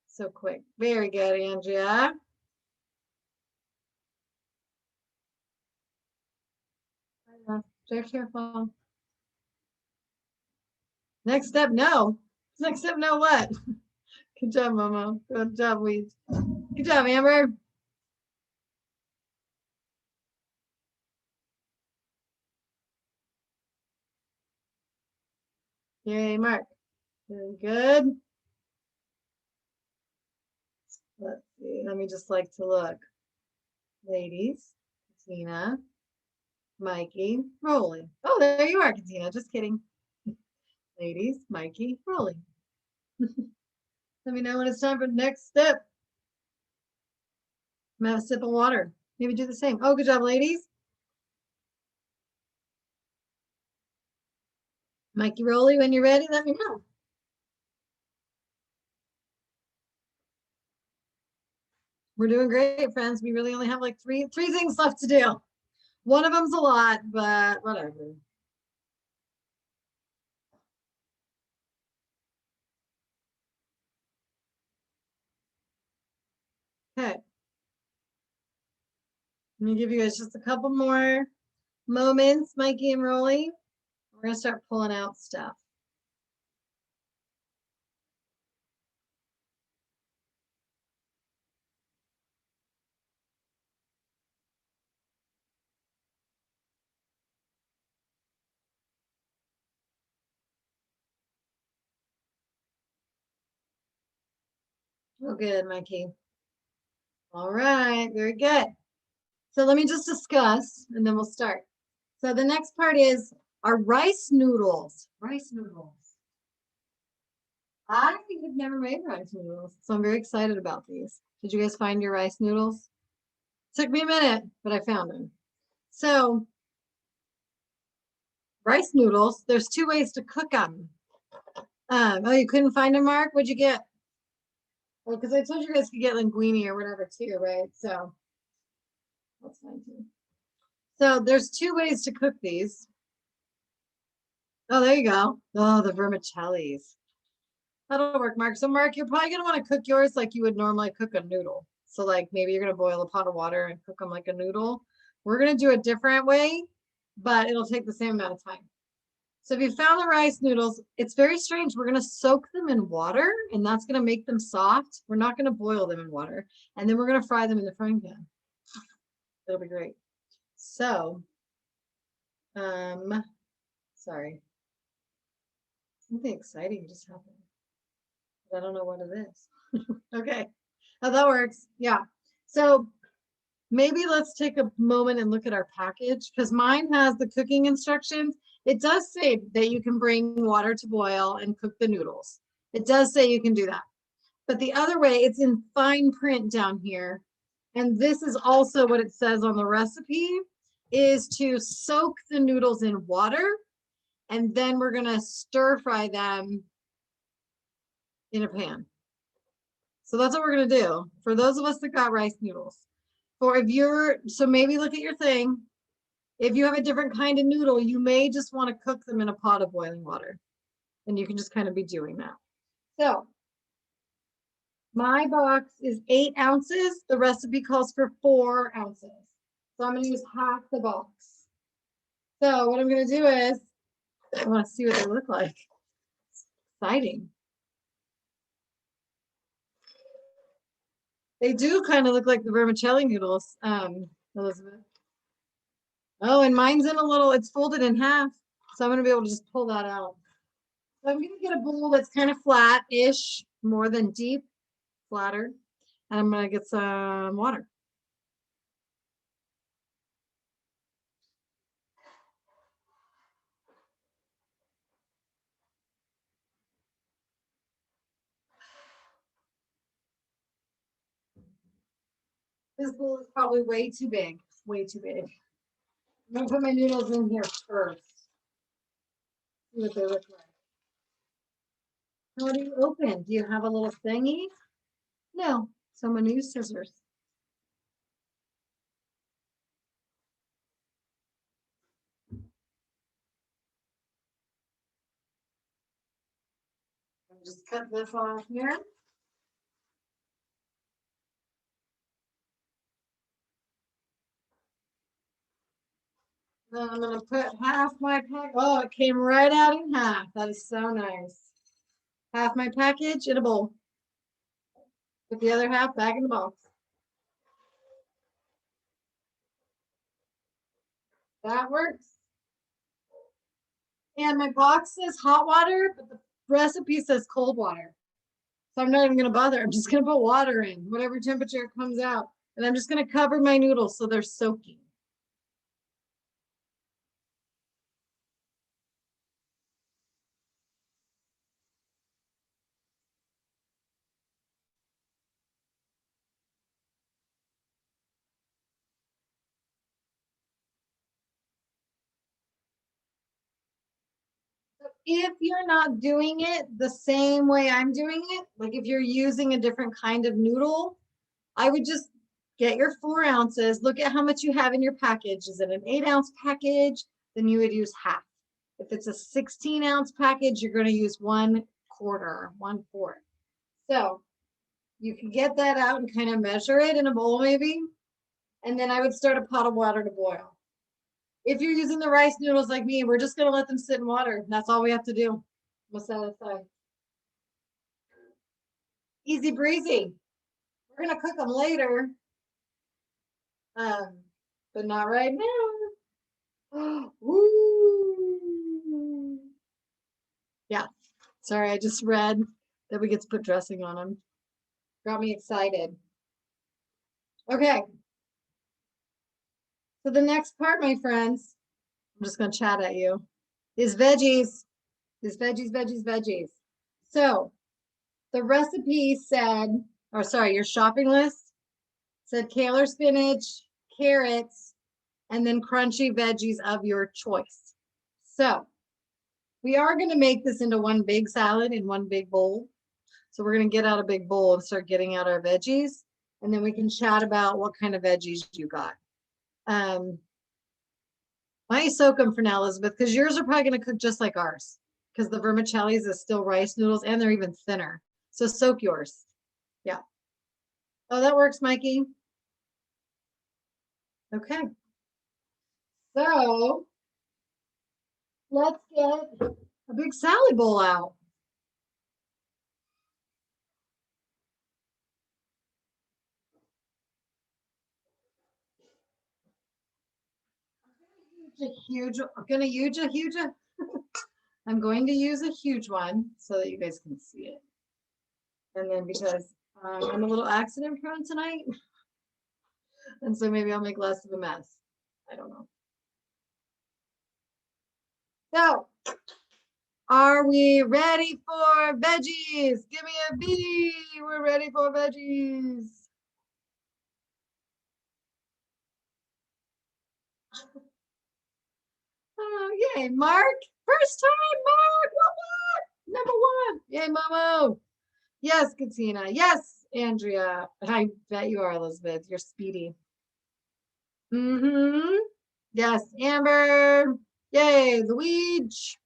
So quick. Very good, Andrea. Very careful. Next step, no. Next step, no what? Good job, Momo. Good job, Weeds. Good job, Amber. Yay, Mark. Very good. Let's see. Let me just like to look. Ladies, Katina, Mikey, rolling. Oh, there you are, Katina. Just kidding. Ladies, Mikey, rolling. Let me know when it's time for the next step. I'm gonna have a sip of water. Maybe do the same. Oh, good job, ladies. Mikey Rolly, when you're ready, let me know. We're doing great, friends. We really only have like three things left to do. One of them's a lot, but whatever. Okay. Let me give you guys just a couple more moments, Mikey and Rolly. We're gonna start pulling out stuff. Oh, good, Mikey. All right, very good. So let me just discuss and then we'll start. So the next part is our rice noodles. Rice noodles. I have never made rice noodles, so I'm very excited about these. Did you guys find your rice noodles? Took me a minute, but I found them. So rice noodles, there's two ways to cook them. Oh, you couldn't find them, Mark? What'd you get? Well, because I told you guys could get linguini or whatever too, right? So that's fine too. So there's two ways to cook these. Oh, there you go. Oh, the vermicellis. That'll work, Mark. So, Mark, you're probably gonna want to cook yours like you would normally cook a noodle. So, like maybe you're gonna boil a pot of water and cook them like a noodle. We're gonna do a different way, but it'll take the same amount of time. So if you found the rice noodles, it's very strange. We're gonna soak them in water, and that's gonna make them soft. We're not gonna boil them in water, and then we're gonna fry them in the frying pan. It'll be great. So, sorry. Something exciting just happened. I don't know what it is. Okay. How that works. Yeah. So maybe let's take a moment and look at our package because mine has the cooking instructions. It does say that you can bring water to boil and cook the noodles. It does say you can do that. But the other way, it's in fine print down here. And this is also what it says on the recipe is to soak the noodles in water. And then we're going to stir fry them in a pan. So that's what we're going to do for those of us that got rice noodles. For if you're, so maybe look at your thing. If you have a different kind of noodle, you may just want to cook them in a pot of boiling water. And you can just kind of be doing that. So my box is 8 ounces. The recipe calls for 4 ounces. So I'm going to use half the box. So what I'm going to do is, I want to see what they look like. It's exciting. They do kind of look like the vermicelli noodles, Elizabeth. Oh, and mine's in a little, it's folded in half. So I'm going to be able to just pull that out. So I'm going to get a bowl that's kind of flat-ish, more than deep, flatter. And I'm going to get some water. This bowl is probably way too big, way too big. I'm going to put my noodles in here first. See what they look like. How do you open? Do you have a little thingy? No, so I'm going to use scissors. Just cut this off here. Then I'm going to put half my pack. Oh, it came right out in half. That is so nice. Half my package in a bowl. Put the other half back in the box. That works. And my box says hot water, but the recipe says cold water. So I'm not even going to bother. I'm just going to put water in, whatever temperature it comes out. And I'm just going to cover my noodles so they're soaking. If you're not doing it the same way I'm doing it, like if you're using a different kind of noodle, I would just get your 4 ounces, look at how much you have in your package. Is it an 8-ounce package? Then you would use half. If it's a 16-ounce package, you're going to use 1/4, 1/4. So you can get that out and kind of measure it in a bowl maybe. And then I would start a pot of water to boil. If you're using the rice noodles like me, we're just going to let them sit in water. That's all we have to do. We'll set it aside. Easy breezy. We're going to cook them later, but not right now. Woo. Yeah. Sorry, I just read that we get to put dressing on them. Got me excited. Okay. So the next part, my friends, I'm just going to chat at you, is veggies. Is veggies, veggies, veggies. So the recipe said, or sorry, your shopping list said kale or spinach, carrots, and then crunchy veggies of your choice. So we are going to make this into one big salad in one big bowl. So we're going to get out a big bowl and start getting out our veggies. And then we can chat about what kind of veggies you got. Why you soak them for now, Elizabeth? Because yours are probably going to cook just like ours. Because the vermicellis is still rice noodles and they're even thinner. So soak yours. Yeah. Oh, that works, Mikey. Okay. So let's get a big salad bowl out. I'm gonna use a huge. I'm going to use a huge one so that you guys can see it. And then because I'm a little accident prone tonight, and so maybe I'll make less of a mess. I don't know. So, are we ready for veggies? Give me a B. We're ready for veggies. Oh, yay, Mark. First time, Mark. What? Number one. Yay, Momo. Yes, Katina. Yes, Andrea. I bet you are, Elizabeth. You're speedy. Mm-hmm. Yes, Amber. Yay, Luigi.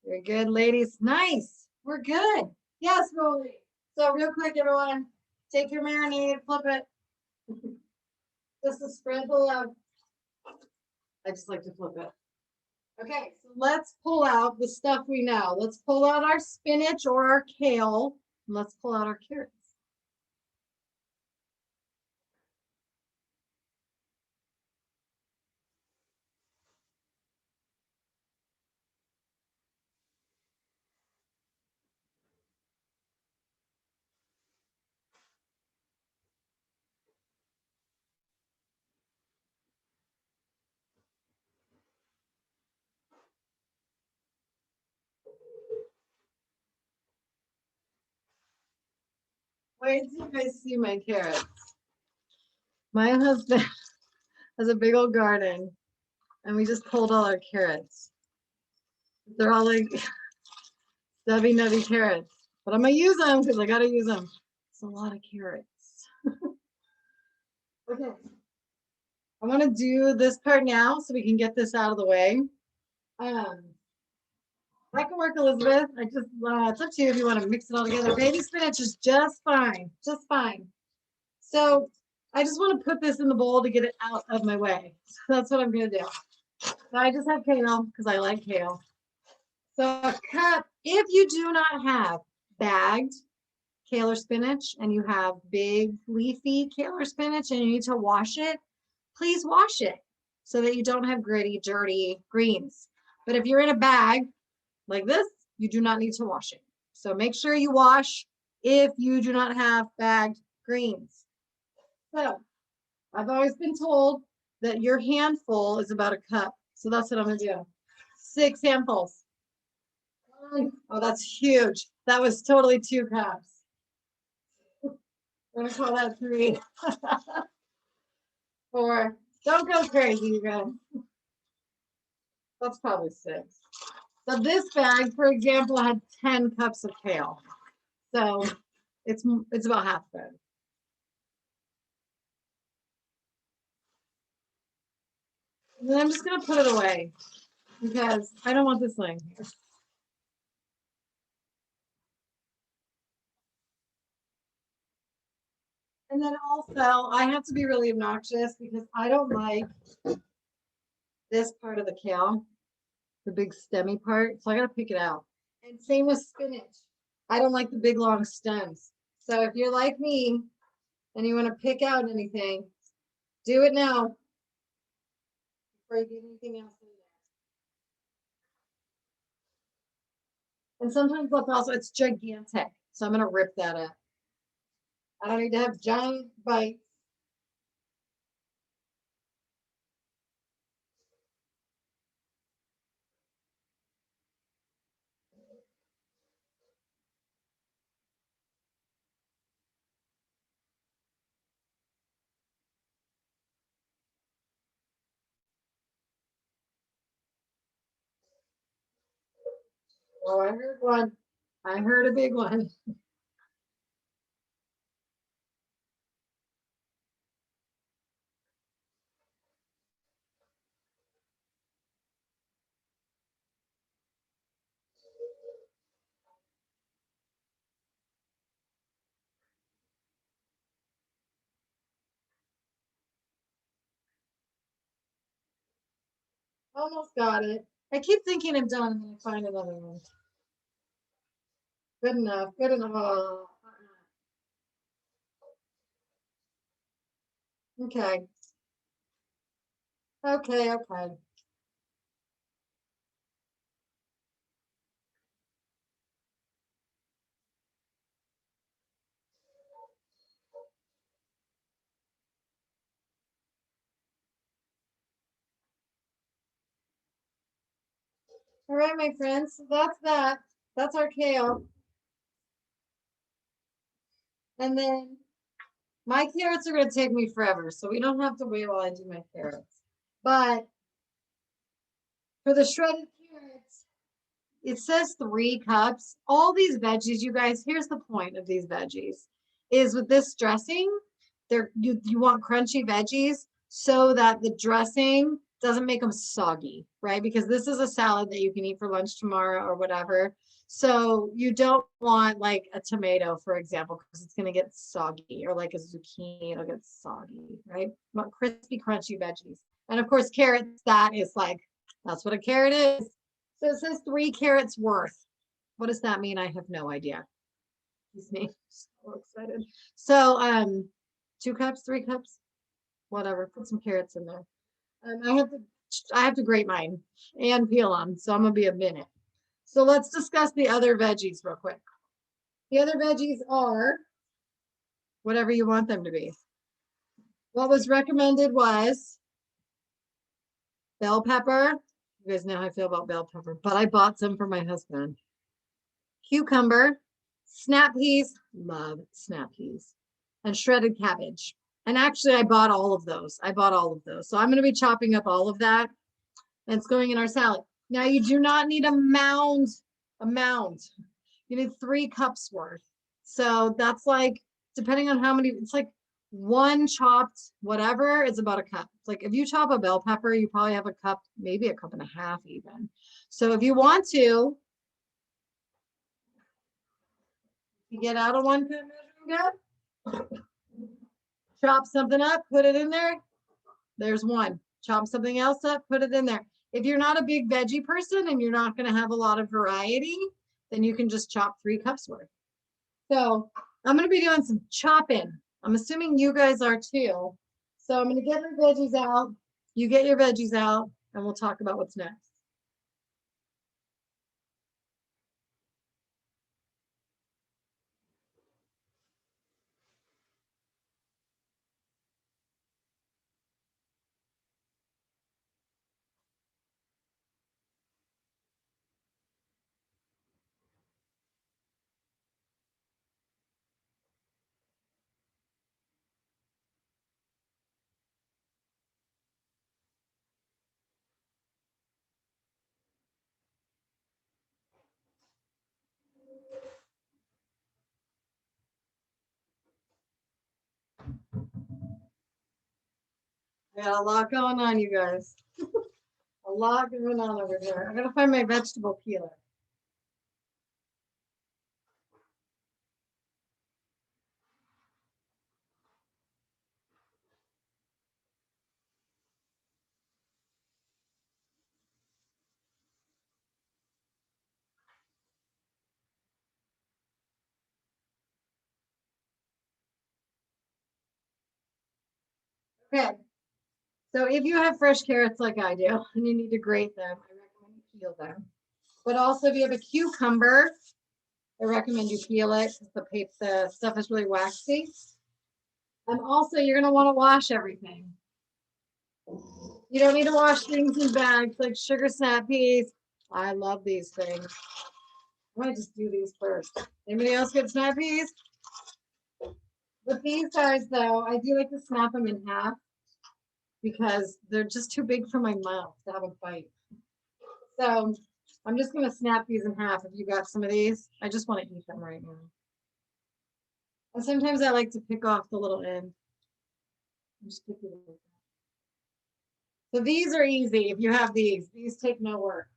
Very good, ladies. Nice. We're good. Yes, Rolly. So real quick, everyone, take your marinade, flip it. This is spread the love. I just like to flip it. Okay, so let's pull out the stuff we know. Let's pull out our spinach or our kale. And let's pull out our carrots. Wait till you guys see my carrots. My husband has a big old garden, and we just pulled all our carrots. They're all like stubby, nubby carrots. But I'm gonna use them because I gotta use them. It's a lot of carrots. Okay. I want to do this part now so we can get this out of the way. That can work, Elizabeth. I just it's up to you if you want to mix it all together. Baby spinach is just fine, just fine. So I just want to put this in the bowl to get it out of my way. So that's what I'm gonna do. So I just have kale because I like kale. So a cup, if you do not have bagged kale or spinach and you have big leafy kale or spinach and you need to wash it, please wash it so that you don't have gritty, dirty greens. But if you're in a bag like this, you do not need to wash it. So make sure you wash if you do not have bagged greens. So I've always been told that your handful is about a cup. So that's what I'm gonna do. 6 handfuls. Oh, that's huge. That was totally 2 cups. I'm gonna call that 3. 4. Don't go crazy, you guys. That's probably 6. So this bag, for example, had 10 cups of kale. So it's about half good. And then I'm just gonna put it away because I don't want this laying here. And then also I have to be really obnoxious because I don't like this part of the kale, the big stemmy part. So I gotta pick it out. And same with spinach. I don't like the big long stems. So if you're like me and you want to pick out anything, do it now before you get anything else in there. And sometimes look also it's gigantic. So I'm gonna rip that up. I don't need to have giant bites. Oh, I heard one. I heard a big one. Almost got it. I keep thinking I'm done and then I find another one. Good enough. Good enough. Oh, okay. Okay. Okay. All right, my friends, so that's that. That's our kale. And then my carrots are going to take me forever, so we don't have to wait while I do my carrots. But for the shredded carrots, it says 3 cups. All these veggies, you guys, here's the point of these veggies, is with this dressing, you want crunchy veggies so that the dressing doesn't make them soggy, right? Because this is a salad that you can eat for lunch tomorrow or whatever. So you don't want like a tomato, for example, because it's going to get soggy, or like a zucchini, it'll get soggy, right? You want crispy, crunchy veggies. And of course, carrots, that is like, that's what a carrot is. So it says 3 carrots worth. What does that mean? I have no idea. Excuse me. So excited. So 2 cups, 3 cups, whatever. Put some carrots in there. I have to grate mine and peel them, so I'm gonna be a minute. So let's discuss the other veggies real quick. The other veggies are whatever you want them to be. What was recommended was bell pepper. You guys know how I feel about bell pepper, but I bought some for my husband. Cucumber, snap peas, love snap peas, and shredded cabbage. And actually, I bought all of those. So I'm going to be chopping up all of that, and it's going in our salad. Now, you do not need a mound. You need 3 cups worth. So that's like, depending on how many, it's like 1 chopped whatever is about a cup. It's like if you chop a bell pepper, you probably have a cup, maybe a cup and a half even. So if you want to, you get out a 1 cup measuring cup, chop something up, put it in there. There's 1. Chop something else up, put it in there. If you're not a big veggie person and you're not going to have a lot of variety, then you can just chop 3 cups worth. So I'm going to be doing some chopping. I'm assuming you guys are too. So I'm going to get my veggies out. You get your veggies out, and we'll talk about what's next. I got a lot going on, you guys. A lot going on over here. I'm going to find my vegetable peeler. Okay. So if you have fresh carrots like I do, and you need to grate them, I recommend you peel them. But also if you have a cucumber, I recommend you peel it because the stuff is really waxy. And also you're going to want to wash everything. You don't need to wash things in bags like sugar snap peas. I love these things. I might just do these first. Anybody else get snap peas? The pea size though, I do like to snap them in half because they're just too big for my mouth to have a bite. So I'm just going to snap these in half. If you got some of these, I just want to eat them right now. And sometimes I like to pick off the little end. Just pick it up. So these are easy. If you have these take no work.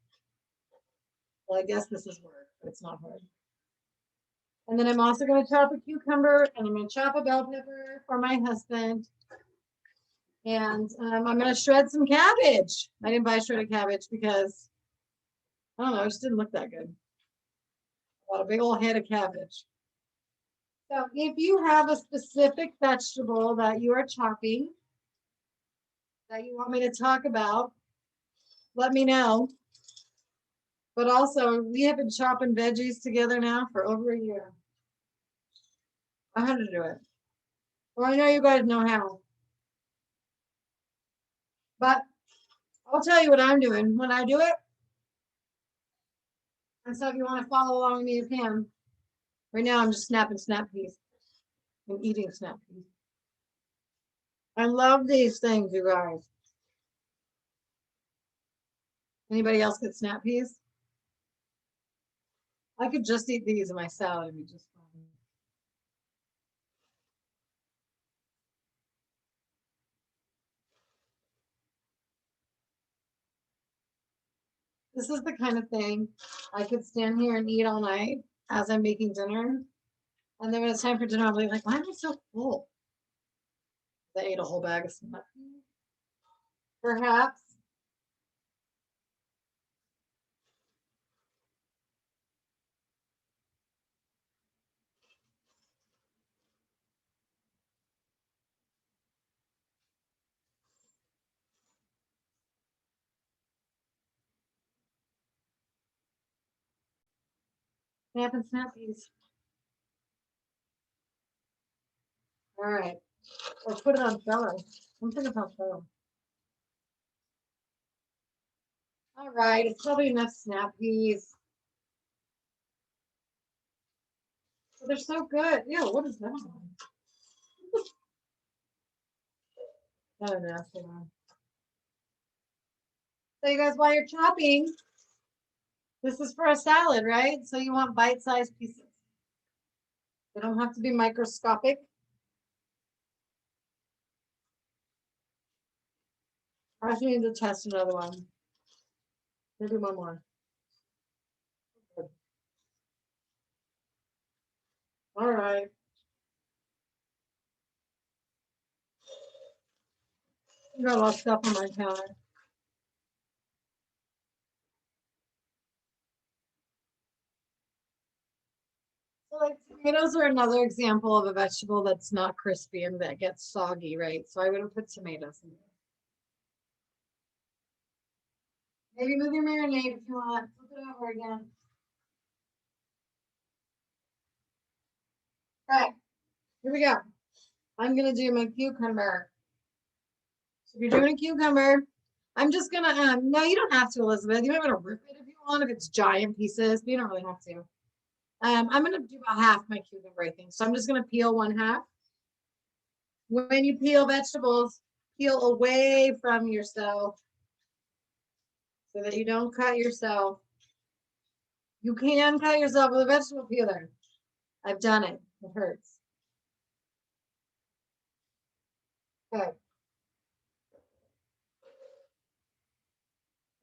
Well, I guess this is work, but it's not hard. And then I'm also going to chop a cucumber, and I'm going to chop a bell pepper for my husband. And I'm going to shred some cabbage. I didn't buy shredded cabbage because, I don't know, it just didn't look that good. I bought a big old head of cabbage. So if you have a specific vegetable that you are chopping that you want me to talk about, let me know. But also, we have been chopping veggies together now for over a year. I had to do it. Well, I know you guys know how. But I'll tell you what I'm doing. When I do it, And so if you want to follow along with me, you can. Right now, I'm just snapping snap peas and eating snap peas. I love these things, you guys. Anybody else get snap peas? I could just eat these in my salad and be just fine. This is the kind of thing I could stand here and eat all night as I'm making dinner. And then when it's time for dinner, I'll be like, why am I so full? I ate a whole bag of snap peas. Perhaps. Snap and snap peas. All right. Or put it on fellow. I'm putting it on fellow. All right. It's probably enough snap peas. Oh, they're so good. Ew, what is that? Oh, nasty one. So you guys, while you're chopping, this is for a salad, right? So you want bite-sized pieces. They don't have to be microscopic. I actually need to test another one. Maybe one more. Good. All right. I got a lot of stuff on my counter. So like tomatoes are another example of a vegetable that's not crispy and that gets soggy, right? So I would have put tomatoes in there. Maybe move your marinade if you want. Flip it over again. All right, here we go. I'm gonna do my cucumber. So if you're doing a cucumber, I'm just gonna no, you don't have to, Elizabeth. You don't have to rip it if you want, if it's giant pieces, but you don't really have to. I'm gonna do about half my cucumber, I think. So I'm just gonna peel one half. When you peel vegetables, peel away from yourself so that you don't cut yourself. You can cut yourself with a vegetable peeler. I've done it. It hurts. Okay.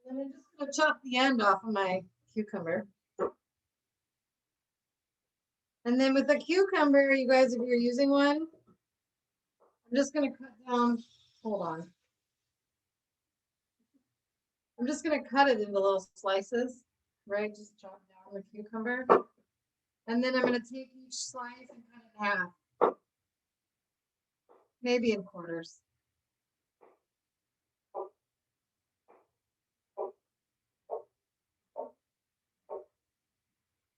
And I'm just gonna chop the end off of my cucumber. And then with the cucumber, you guys, if you're using one, I'm just gonna cut down, hold on. I'm just gonna cut it into little slices, right? Just chop down the cucumber. And then I'm gonna take each slice and cut it in half, maybe in quarters.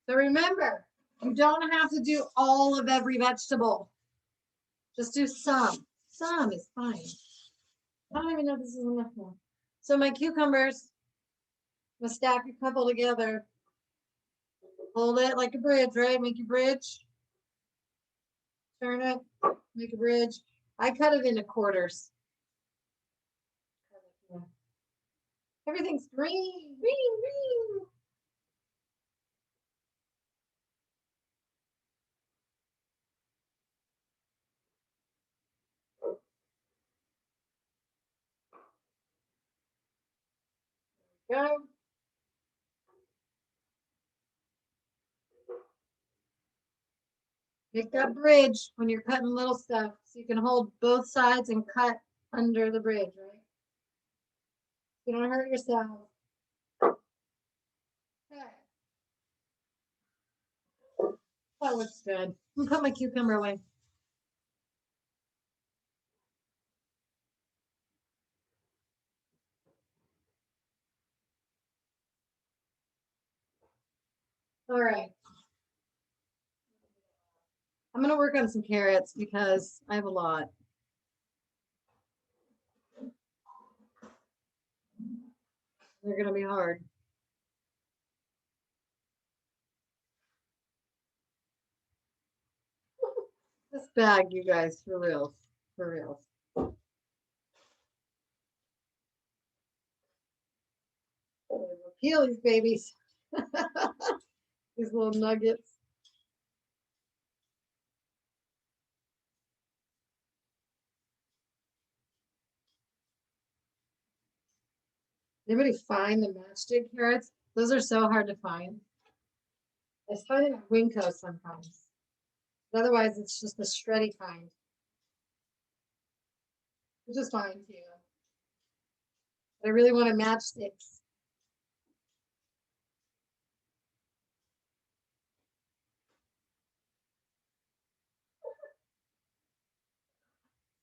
So remember, you don't have to do all of every vegetable. Just do some. Some is fine. I don't even know if this is enough now. So my cucumbers, I'm gonna stack a couple together. Hold it like a bridge, right? Make your bridge. Turn it, make a bridge. I cut it into quarters. Everything's green, green, green. Go. Make that bridge when you're cutting little stuff so you can hold both sides and cut under the bridge, right? You don't hurt yourself. Okay. That looks good. I'm gonna put my cucumber away. All right. I'm gonna work on some carrots because I have a lot. They're gonna be hard. This bag, you guys, for real, for real. Peel these babies. These little nuggets. Anybody find the matchstick carrots? Those are so hard to find. I find them at Winco sometimes. But otherwise, it's just the shreddy kind, which is fine too. But I really want a matchsticks.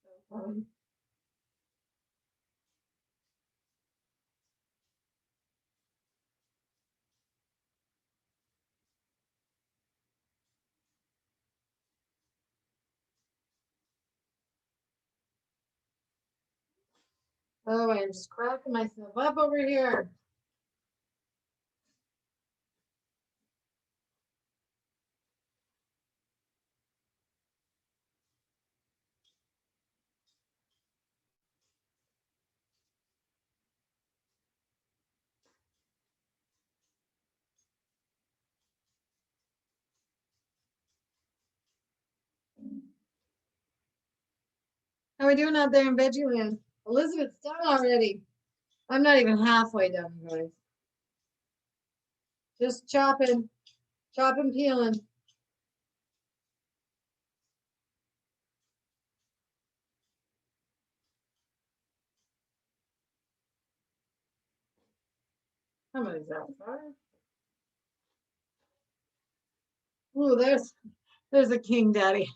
So fun. Oh, I am just cracking myself up over here. How are we doing out there in Veggie Land? Elizabeth's done already. I'm not even halfway done, guys. Just chopping, chopping, peeling. How many is that? 5? Ooh, there's a king daddy.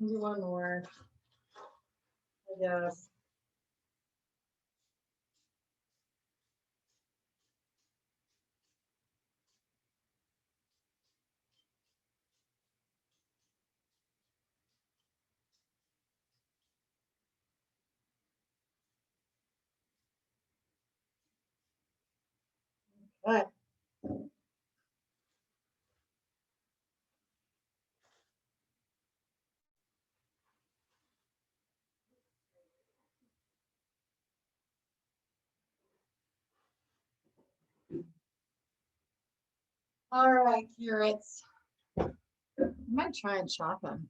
Do one more, I guess. But all right, carrots. I might try and chop them.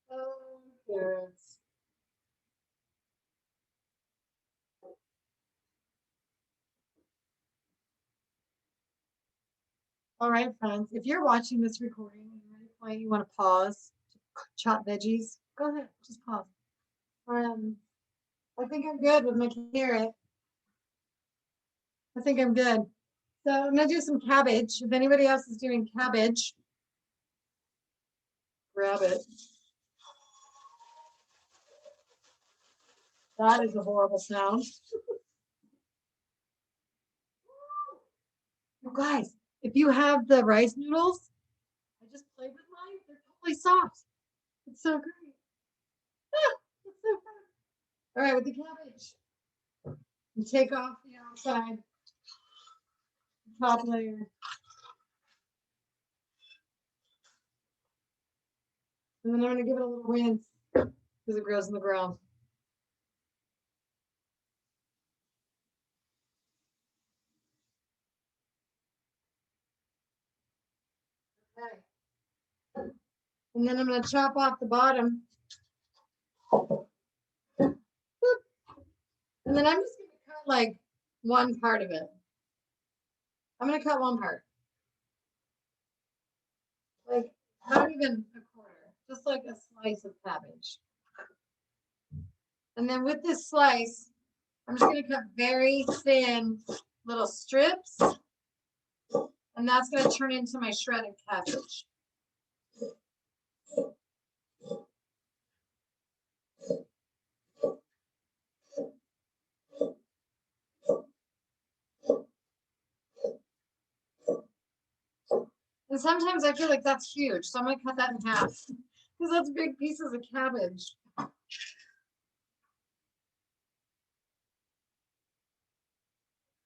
Oh, carrots. All right, friends. If you're watching this recording and at any point you want to pause to chop veggies, go ahead. Just pause. I think I'm good with my carrot. I think I'm good. So I'm gonna do some cabbage. If anybody else is doing cabbage, grab it. That is a horrible sound. You guys, if you have the rice noodles, I just played with mine. They're totally soft. It's so great. Ah, it's so fun. All right, with the cabbage, you take off the outside top layer, and then I'm gonna give it a little rinse because it grows in the ground. Okay. And then I'm gonna chop off the bottom. And then I'm just gonna cut like one part of it. I'm gonna cut one part. Like not even a quarter, just like a slice of cabbage. And then with this slice, I'm just gonna cut very thin little strips, and that's gonna turn into my shredded cabbage. And sometimes I feel like that's huge, so I'm gonna cut that in half because that's big pieces of cabbage.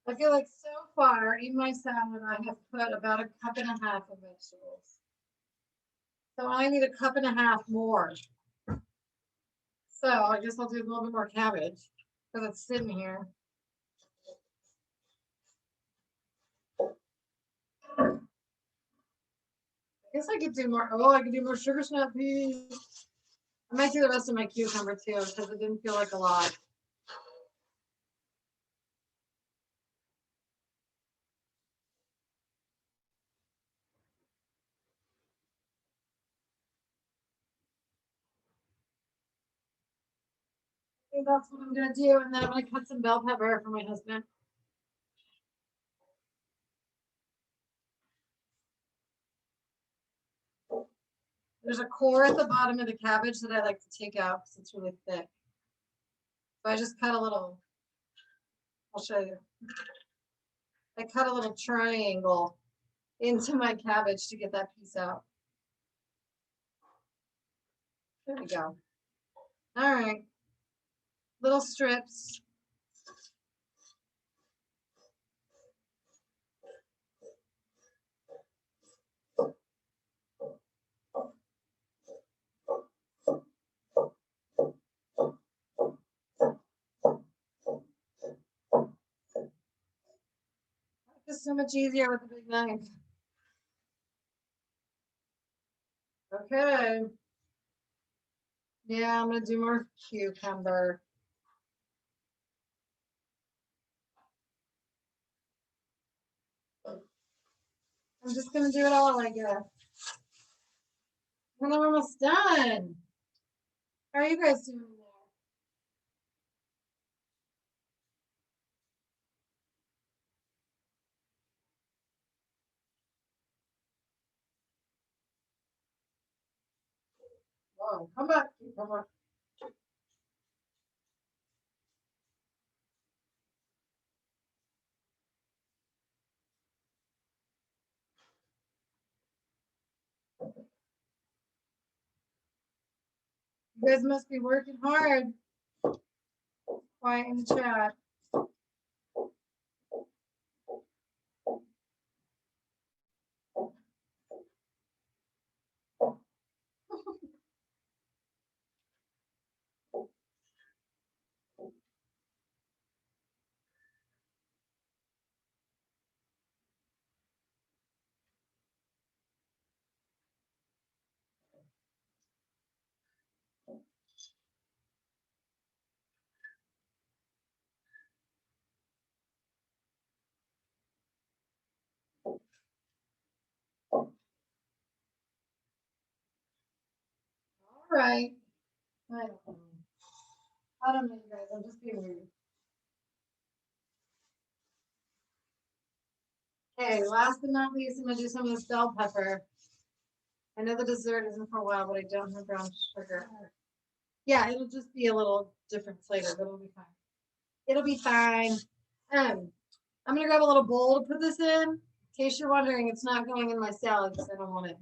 I feel like so far in my salad, I have put about 1.5 cups of vegetables. So I need 1.5 cups more. So I guess I'll do a little bit more cabbage because it's sitting here. I guess I could do more. Oh, I could do more sugar snap peas. I might do the rest of my cucumber too because it didn't feel like a lot. I think that's what I'm gonna do, and then I'm gonna cut some bell pepper for my husband. There's a core at the bottom of the cabbage that I like to take out because it's really thick. So I just cut a little. I'll show you. I cut a little triangle into my cabbage to get that piece out. There we go. All right. Little strips. It's so much easier with a big knife. Okay. Yeah, I'm gonna do more cucumber. I'm just gonna do it all, I guess. And I'm almost done. How are you guys doing there? Whoa, come back, cucumber. You guys must be working hard. Quiet in the chat. All right. I don't know. I don't know, you guys. I'm just being weird. Okay, last but not least, I'm gonna do some of this bell pepper. I know the dessert isn't for a while, but I don't have brown sugar. Yeah, it'll just be a little different flavor, but it'll be fine. It'll be fine. I'm gonna grab a little bowl to put this in case you're wondering, it's not going in my salad because I don't want it.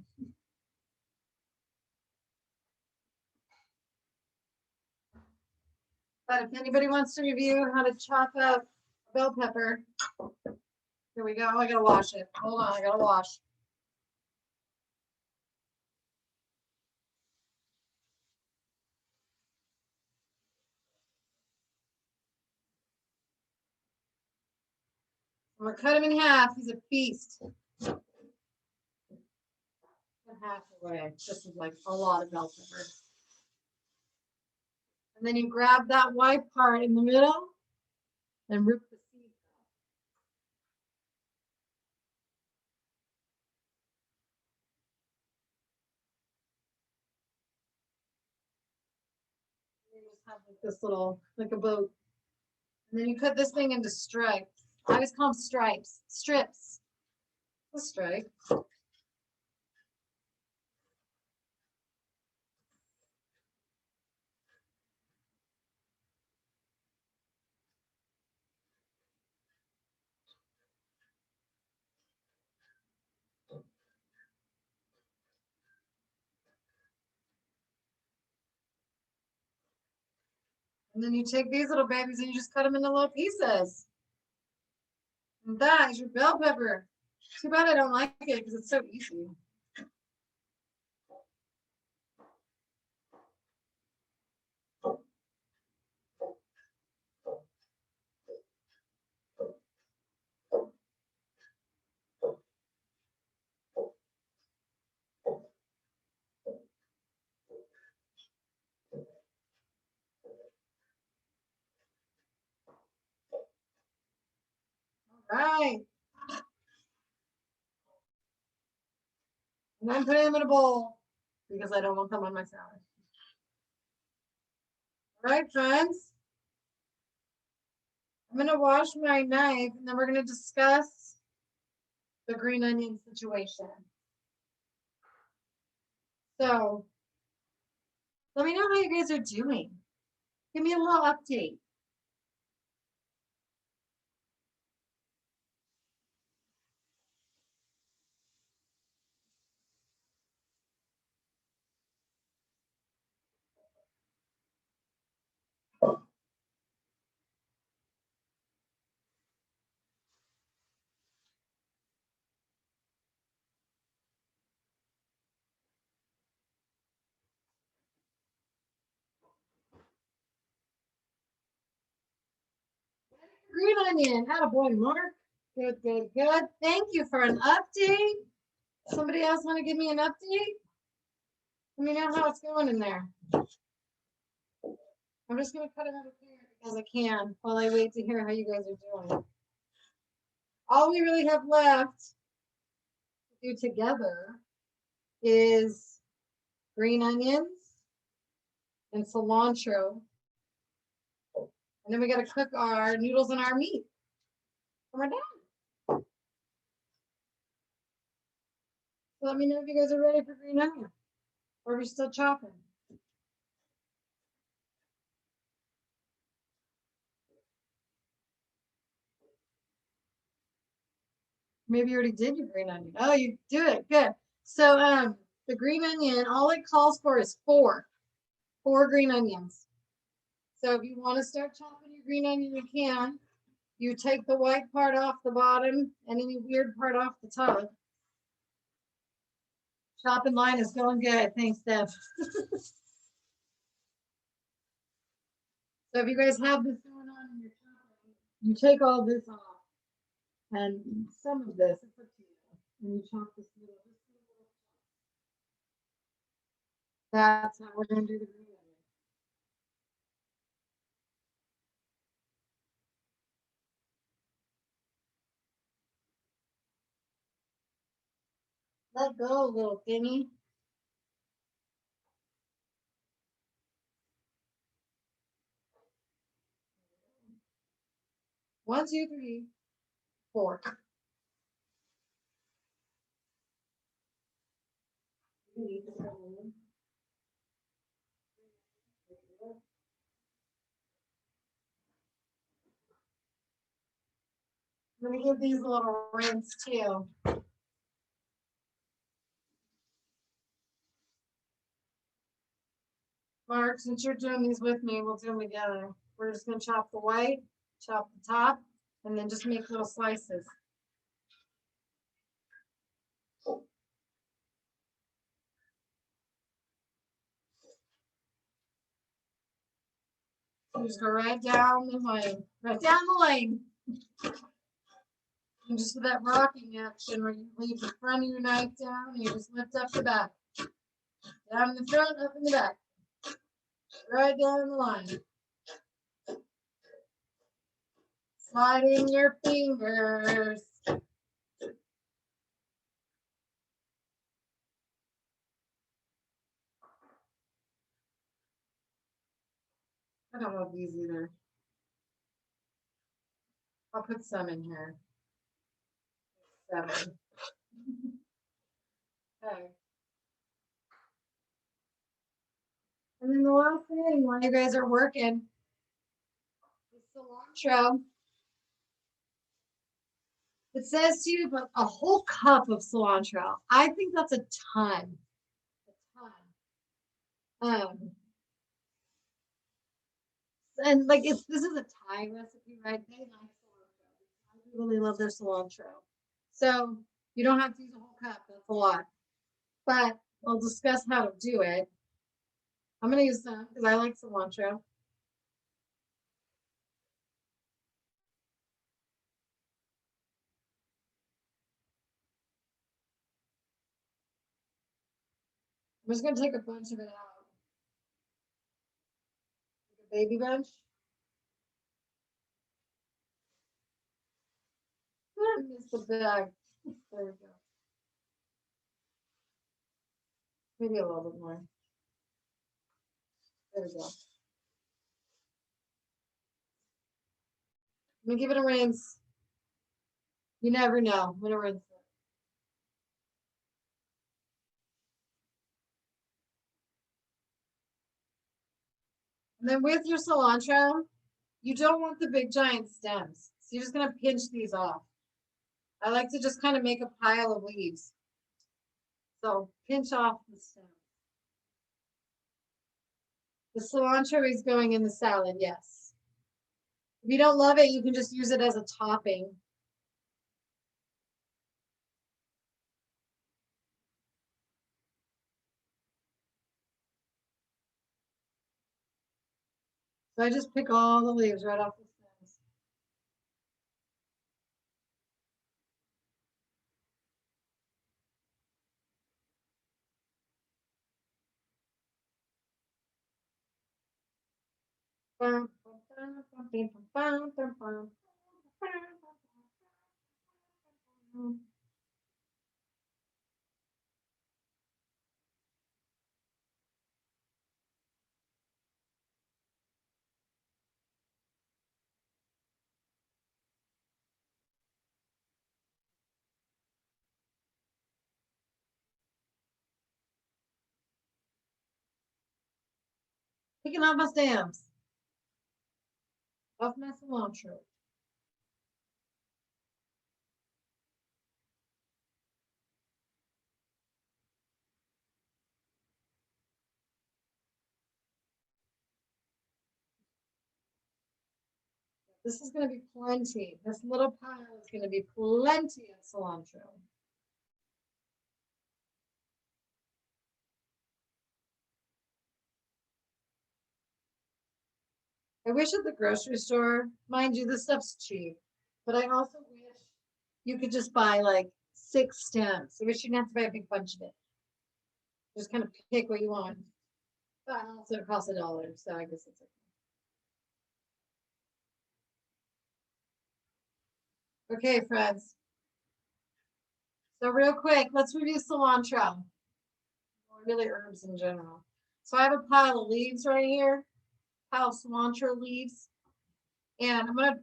But if anybody wants to review how to chop up bell pepper, here we go. I gotta wash it. Hold on, I gotta wash. I'm gonna cut him in half. He's a feast. Cut half away. This is like a lot of bell pepper. And then you grab that white part in the middle and rip the seeds this little, like a boat. And then you cut this thing into stripes. I always call them stripes, strips. A stripe. And then you take these little babies and you just cut them into little pieces. And that is your bell pepper. Too bad I don't like it because it's so easy. All right. And I'm putting them in a bowl because I don't want them on my salad. All right, friends. I'm going to wash my knife and then we're going to discuss the green onion situation. So let me know how you guys are doing. Give me a little update. Green onion. Attaboy, Mark. Good, good, good. Thank you for an update. Somebody else want to give me an update? Let me know how it's going in there. I'm just going to cut it out of here because I can while I wait to hear how you guys are doing. All we really have left to do together is green onions and cilantro. And then we got to cook our noodles and our meat. And we're done. So let me know if you guys are ready for green onion or if you're still chopping. Maybe you already did your green onion. Oh, you do it. Good. So the green onion, all it calls for is four green onions. So if you want to start chopping your green onion, you can. You take the white part off the bottom and any weird part off the top. Chopping line is going good. Thanks, Deb. So if you guys have this going on in your chopping, you take all this off. And some of this, it's up to you. And you chop this little. That's how we're going to do the green onion. Let go, little thingy. 1, 2, 3, 4. Let me give these a little rinse too. Mark, since you're doing these with me, we'll do them together. We're just going to chop the white, chop the top, and then just make little slices. You just go right down the lane, right down the lane. And just do that rocking action where you leave the front of your knife down and you just lift up the back. Down in the front, up in the back. Right down the line. Slide in your fingers. I don't love these either. I'll put some in here. 7. Okay. And then the last thing while you guys are working is cilantro. It says to you about a whole cup of cilantro. I think that's a ton. A ton. And like this is a Thai recipe, right? They like cilantro. I really love their cilantro. So you don't have to use a whole cup. That's a lot. But we'll discuss how to do it. I'm gonna use some because I like cilantro. I'm just gonna take a bunch of it out. Like a baby bunch. I missed the bag. There we go. Maybe a little bit more. There we go. I'm gonna give it a rinse. You never know. I'm gonna rinse it. And then with your cilantro, you don't want the big giant stems. So you're just gonna pinch these off. I like to just kind of make a pile of leaves. So pinch off the stem. The cilantro is going in the salad, yes. If you don't love it, you can just use it as a topping. So I just pick all the leaves right off the stems. Picking off my stems. Off my cilantro. This is going to be plenty. This little pile is going to be plenty of cilantro. I wish at the grocery store, mind you, this stuff's cheap, but I also wish you could just buy like 6 stems. I wish you didn't have to buy a big bunch of it. Just kind of pick what you want. But also it costs $1, so I guess it's okay. Okay, friends. So real quick, let's review cilantro. Or really herbs in general. So I have a pile of leaves right here, pile of cilantro leaves, and I'm gonna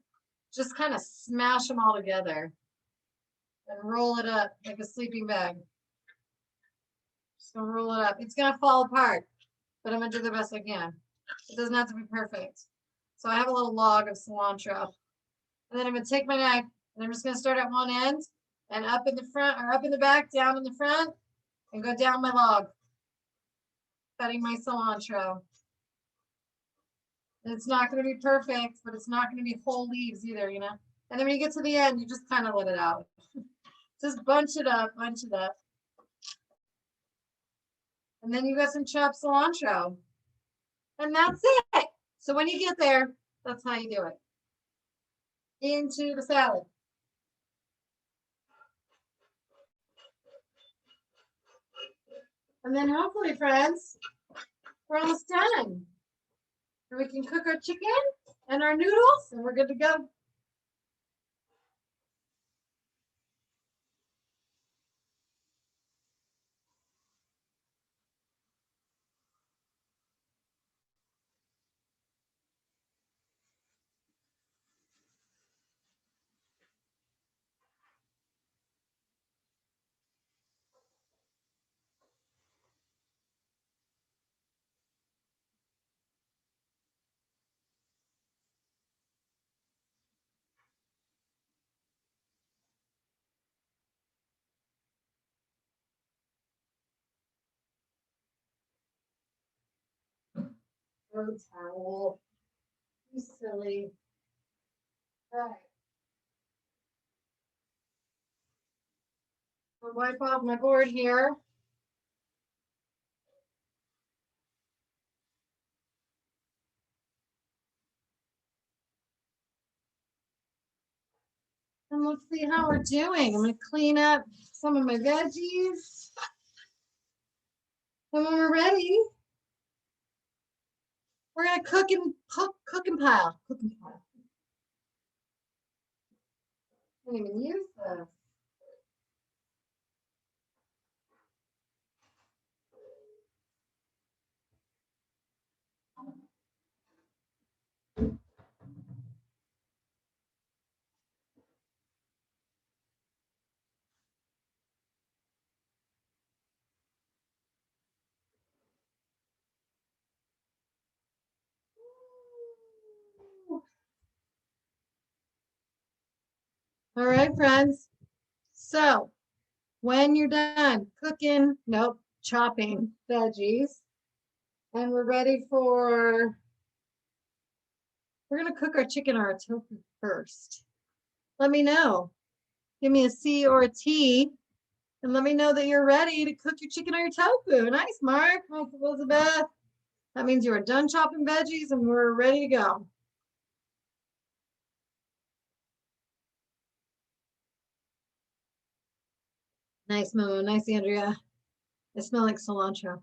just kind of smash them all together and roll it up like a sleeping bag. Just gonna roll it up. It's gonna fall apart, but I'm gonna do the best I can. It doesn't have to be perfect. So I have a little log of cilantro. And then I'm gonna take my knife and I'm just gonna start at one end and up in the front or up in the back, down in the front, and go down my log, cutting my cilantro. And it's not gonna be perfect, but it's not gonna be whole leaves either, you know? And then when you get to the end, you just kind of let it out. Just bunch it up, bunch it up. And then you got some chopped cilantro. And that's it. So when you get there, that's how you do it. Into the salad. And then hopefully, friends, we're almost done. And we can cook our chicken and our noodles, and we're good to go. paper towel. You silly. All right. I'll wipe off my board here. And let's see how we're doing. I'm going to clean up some of my veggies. And when we're ready, we're going to cook and pile. Cook and pile. I didn't even use this. All right, friends. So when you're done cooking, nope, chopping veggies, and we're ready for, we're going to cook our chicken or our tofu first. Let me know. Give me a C or a T, and let me know that you're ready to cook your chicken or your tofu. Nice, Mark. Nice, Elizabeth. That means you are done chopping veggies and we're ready to go. Nice, Momo. Nice, Andrea. I smell like cilantro.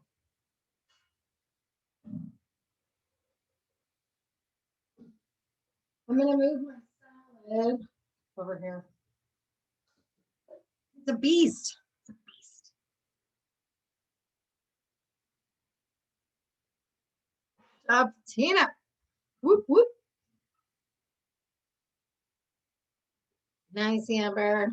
I'm going to move my salad over here. It's a beast. It's a beast. Up, Tina. Whoop, whoop. Nice, Amber.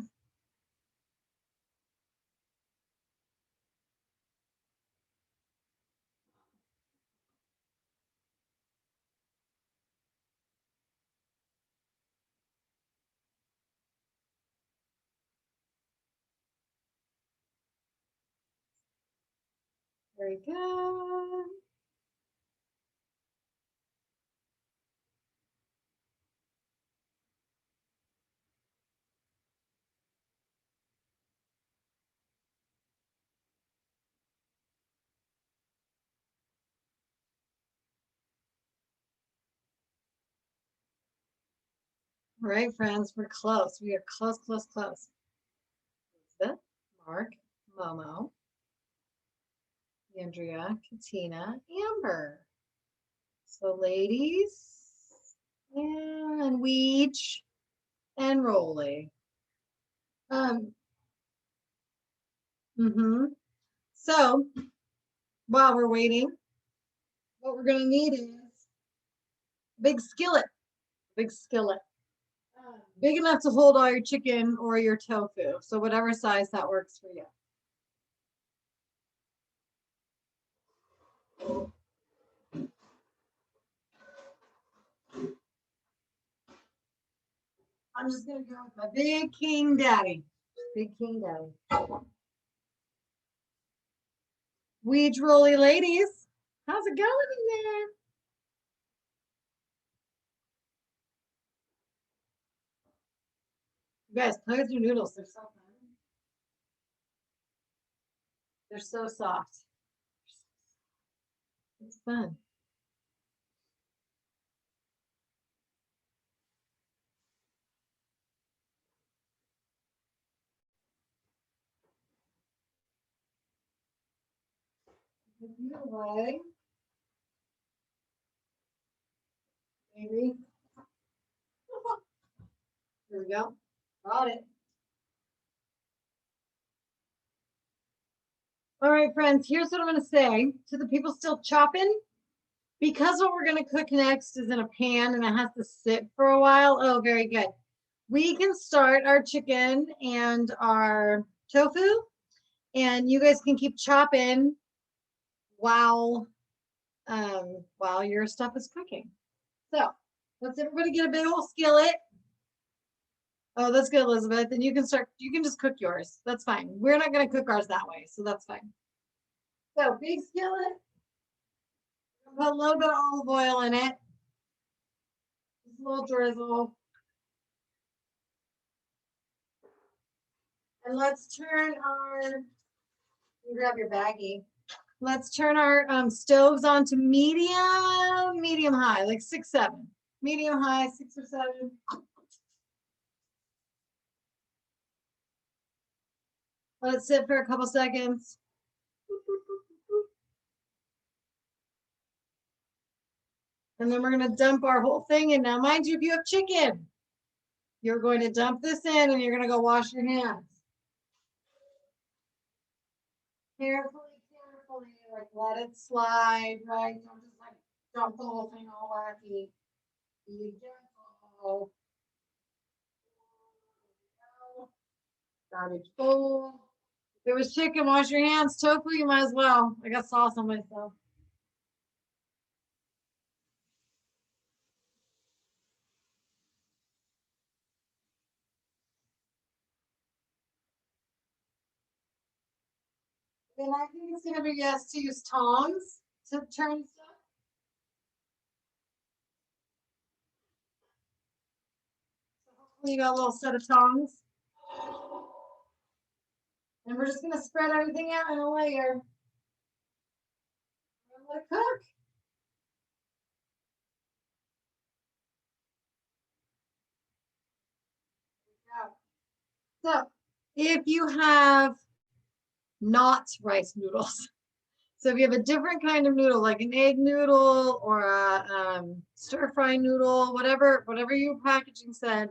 Very good. All right, friends, we're close. We are close, close, close. Elizabeth, Mark, Momo, Andrea, Katina, Amber. So ladies, and Weech, and Rolly. So while we're waiting, what we're gonna need is a big skillet, big skillet. Big enough to hold all your chicken or your tofu. So whatever size that works for you. I'm just gonna go with my big King Daddy. Big King Daddy. Weege Rolly ladies. How's it going in there? You guys, play with your noodles. They're so fun. They're so soft. It's fun. Away. Maybe. Here we go. Got it. All right, friends, here's what I'm going to say to the people still chopping. Because what we're going to cook next is in a pan and it has to sit for a while. Oh, very good. We can start our chicken and our tofu, and you guys can keep chopping while your stuff is cooking. So let's everybody get a big old skillet. Oh, that's good, Elizabeth. And you can just cook yours. That's fine. We're not going to cook ours that way, so that's fine. So big skillet. Put a little bit of olive oil in it. Just a little drizzle. And let's turn our, you grab your baggie. Let's turn our stoves on to medium high, like 6, 7. Medium high, 6 or 7. Let it sit for a couple seconds. And then we're going to dump our whole thing in. Now, mind you, if you have chicken, you're going to dump this in and you're going to go wash your hands. Carefully, like let it slide, right? Don't just like dump the whole thing all wacky. Be gentle. Garbage bowl. If it was chicken, wash your hands. Tofu, you might as well. I got sauce on myself. Then I think it's gonna be yes to use tongs to turn stuff. So hopefully you got a little set of tongs. And we're just gonna spread everything out in a layer. And let it cook. So if you have not rice noodles, so if you have a different kind of noodle, like an egg noodle or a stir fry noodle, whatever your packaging said,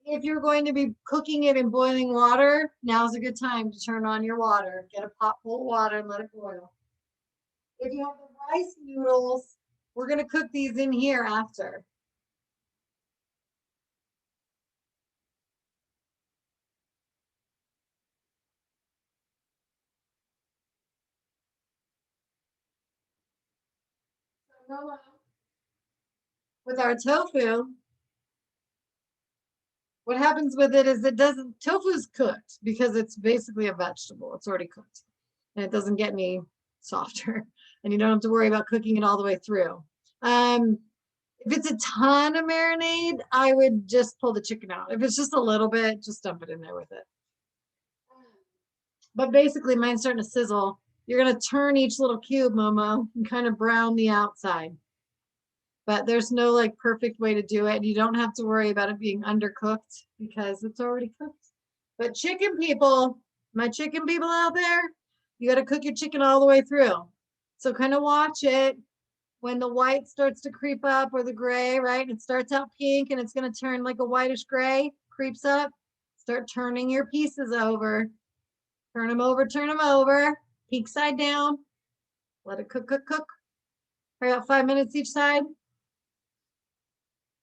if you're going to be cooking it in boiling water, now's a good time to turn on your water. Get a pot full of water and let it boil. If you have the rice noodles, we're going to cook these in here after. So with our tofu, what happens with it is tofu's cooked because it's basically a vegetable. It's already cooked and it doesn't get any softer and you don't have to worry about cooking it all the way through. If it's a ton of marinade, I would just pull the chicken out. If it's just a little bit, just dump it in there with it. But basically mine's starting to sizzle. You're gonna turn each little cube, Momo, and kind of brown the outside. But there's no like perfect way to do it. You don't have to worry about it being undercooked because it's already cooked. But chicken people, my chicken people out there, you got to cook your chicken all the way through. So kind of watch it when the white starts to creep up or the gray, right? It starts out pink and it's going to turn like a whitish gray, creeps up. Start turning your pieces over. Turn them over. Peak side down. Let it cook. For about 5 minutes each side.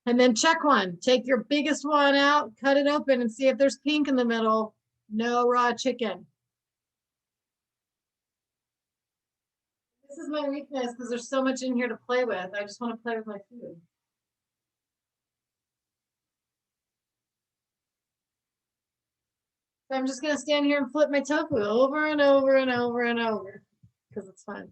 And then check one. Take your biggest one out, cut it open, and see if there's pink in the middle. No raw chicken. This is my weakness because there's so much in here to play with. I just want to play with my food. So I'm just going to stand here and flip my tofu over and over and over and over because it's fun.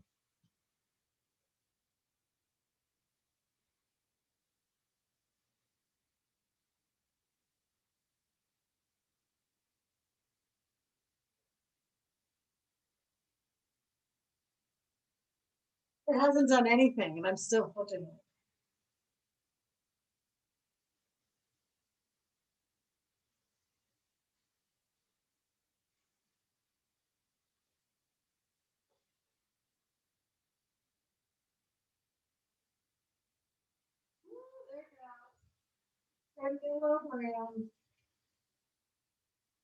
It hasn't done anything and I'm still flipping it.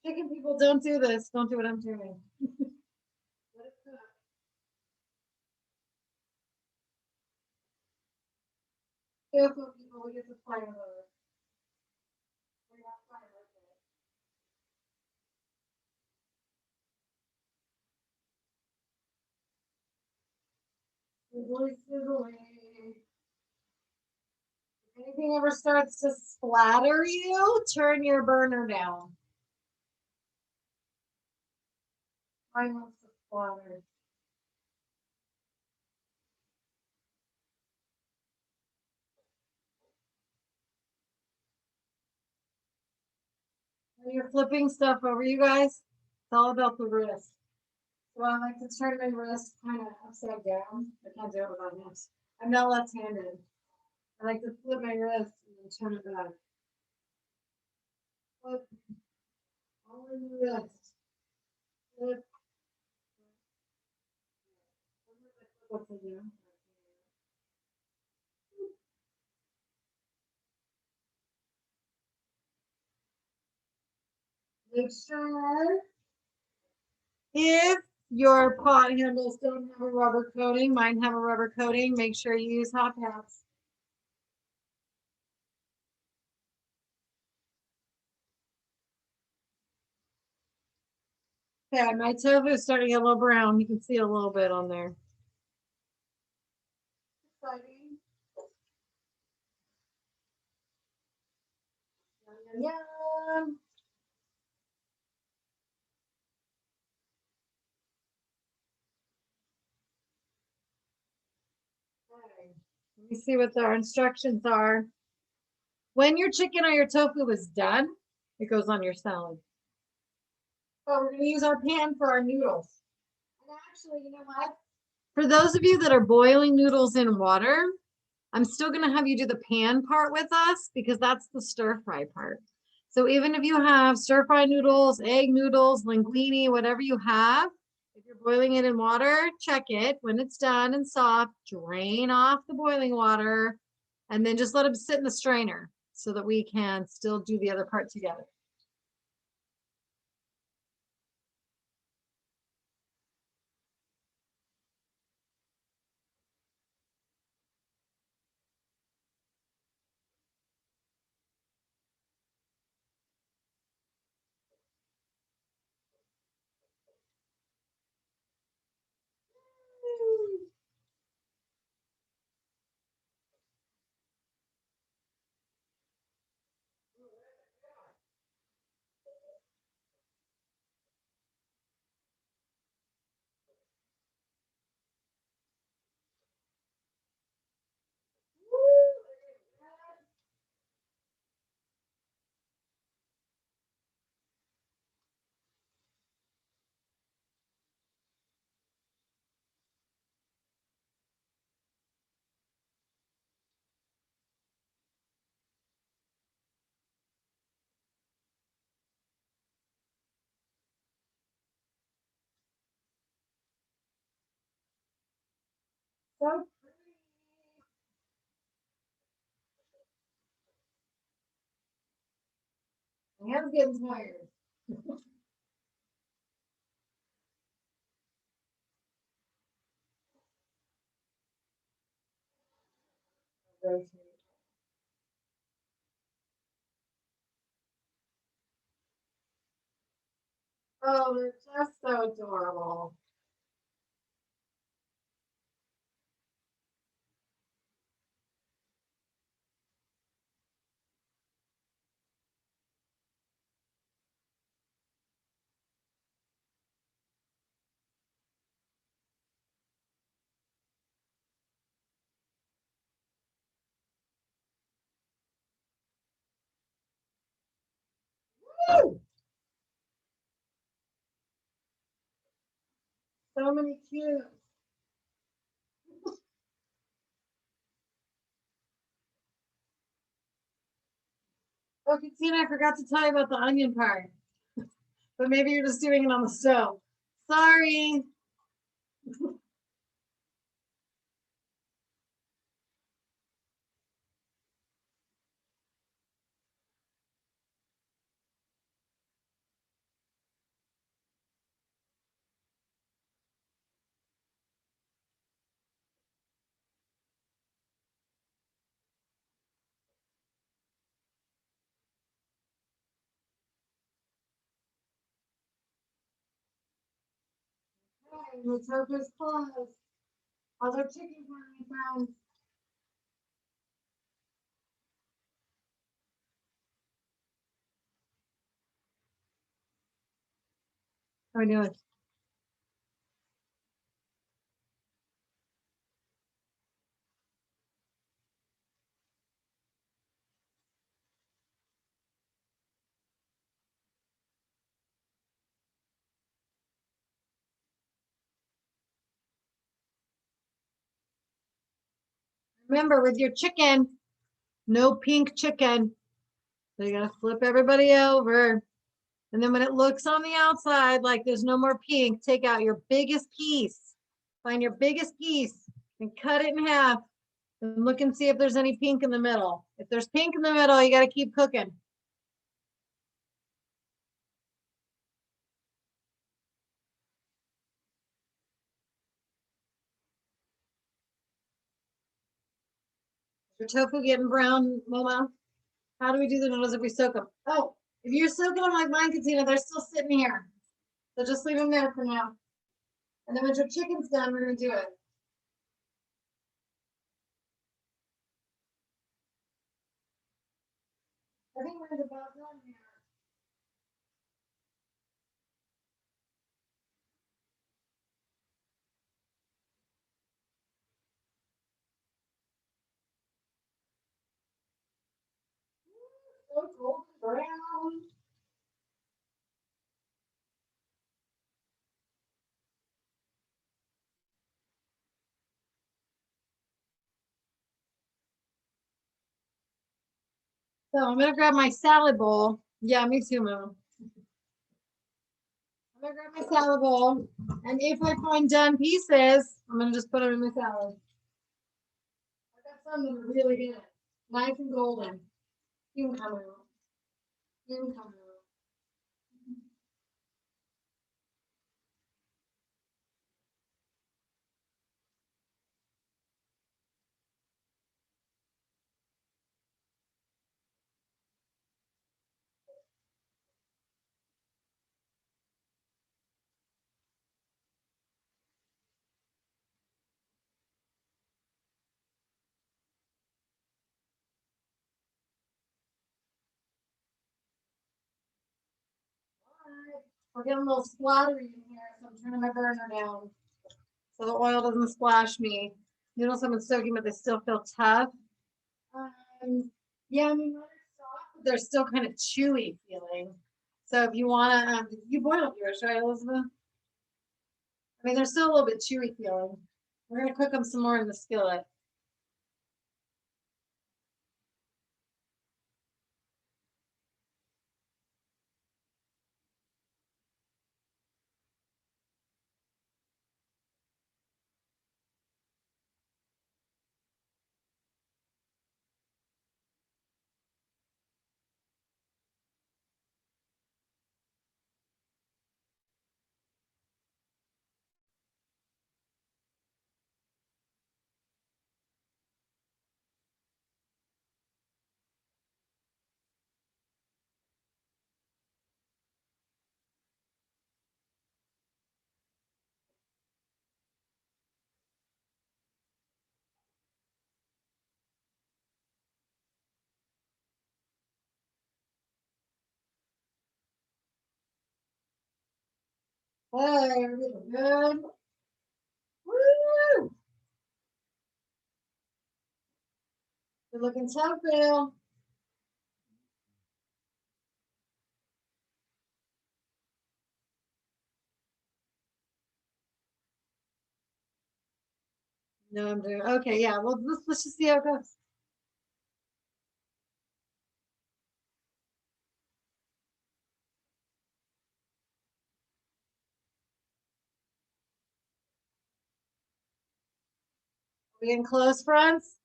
Chicken people don't do this. Don't do what I'm doing. Let it cook. Tofu people, we get to play with it. We got fire with it. Sizzly, sizzly. If anything ever starts to splatter you, turn your burner down. Mine wants to splatter. When you're flipping stuff over, you guys, it's all about the wrist. So I like to turn my wrist kind of upside down. I can't do it without hands. I'm not left-handed. I like to flip my wrist and then turn it back. Flip all in the wrist. Flip. Upside down. Make sure if your pot handles don't have a rubber coating, mine have a rubber coating, make sure you use hot pads. Yeah, my tofu is starting to get a little brown. You can see a little bit on there. Exciting. Yum, yum, yum. Okay. Let me see what our instructions are. When your chicken or your tofu is done, it goes on your salad. Oh, we're going to use our pan for our noodles. And actually, you know what? For those of you that are boiling noodles in water, I'm still going to have you do the pan part with us because that's the stir fry part. So even if you have stir fry noodles, egg noodles, linguini, whatever you have, if you're boiling it in water, check it. When it's done and soft, drain off the boiling water and then just let them sit in the strainer so that we can still do the other part together. So pretty. My hand's getting tired. Oh, they're just so adorable. Woo! So many cute. Oh, Katina, I forgot to tell you about the onion part, but maybe you're just doing it on the stove. Sorry. Okay, the tofu's closed. Other chicken curry friends. How are we doing? Remember, with your chicken, no pink chicken. So you gotta flip everybody over. And then when it looks on the outside like there's no more pink, take out your biggest piece. Find your biggest piece and cut it in half. And look and see if there's any pink in the middle. If there's pink in the middle, you gotta keep cooking. Your tofu getting brown, Mama? How do we do the noodles if we soak them? Oh, if you're soaking them like mine, Katina, they're still sitting here. So just leave them there for now. And then when your chicken's done, we're gonna do it. I think we're about done here. So golden brown. So I'm gonna grab my salad bowl. Yeah, me too, Mom. I'm gonna grab my salad bowl, and if I find done pieces, I'm gonna just put them in my salad. I got some that are really good, nice and golden. You can come out. You can come out. All right. We're getting a little splattery in here, so I'm turning my burner down so the oil doesn't splash me. Noodles have been soaking, but they still feel tough. Um, yeah, I mean, they're soft, but they're still kind of chewy feeling. So if you want to, you boiled yours, right, Elizabeth? I mean, they're still a little bit chewy feeling. We're gonna cook them some more in the skillet. Hey, we're looking good. Woo! We're looking tough, Bill. No, I'm doing okay. Yeah, well, let's just see how it goes. We getting close, friends?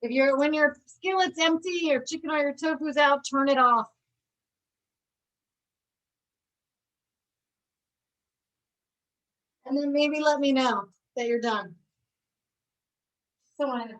If you're when your skillet's empty, your chicken or your tofu's out, turn it off. And then maybe let me know that you're done. So I know.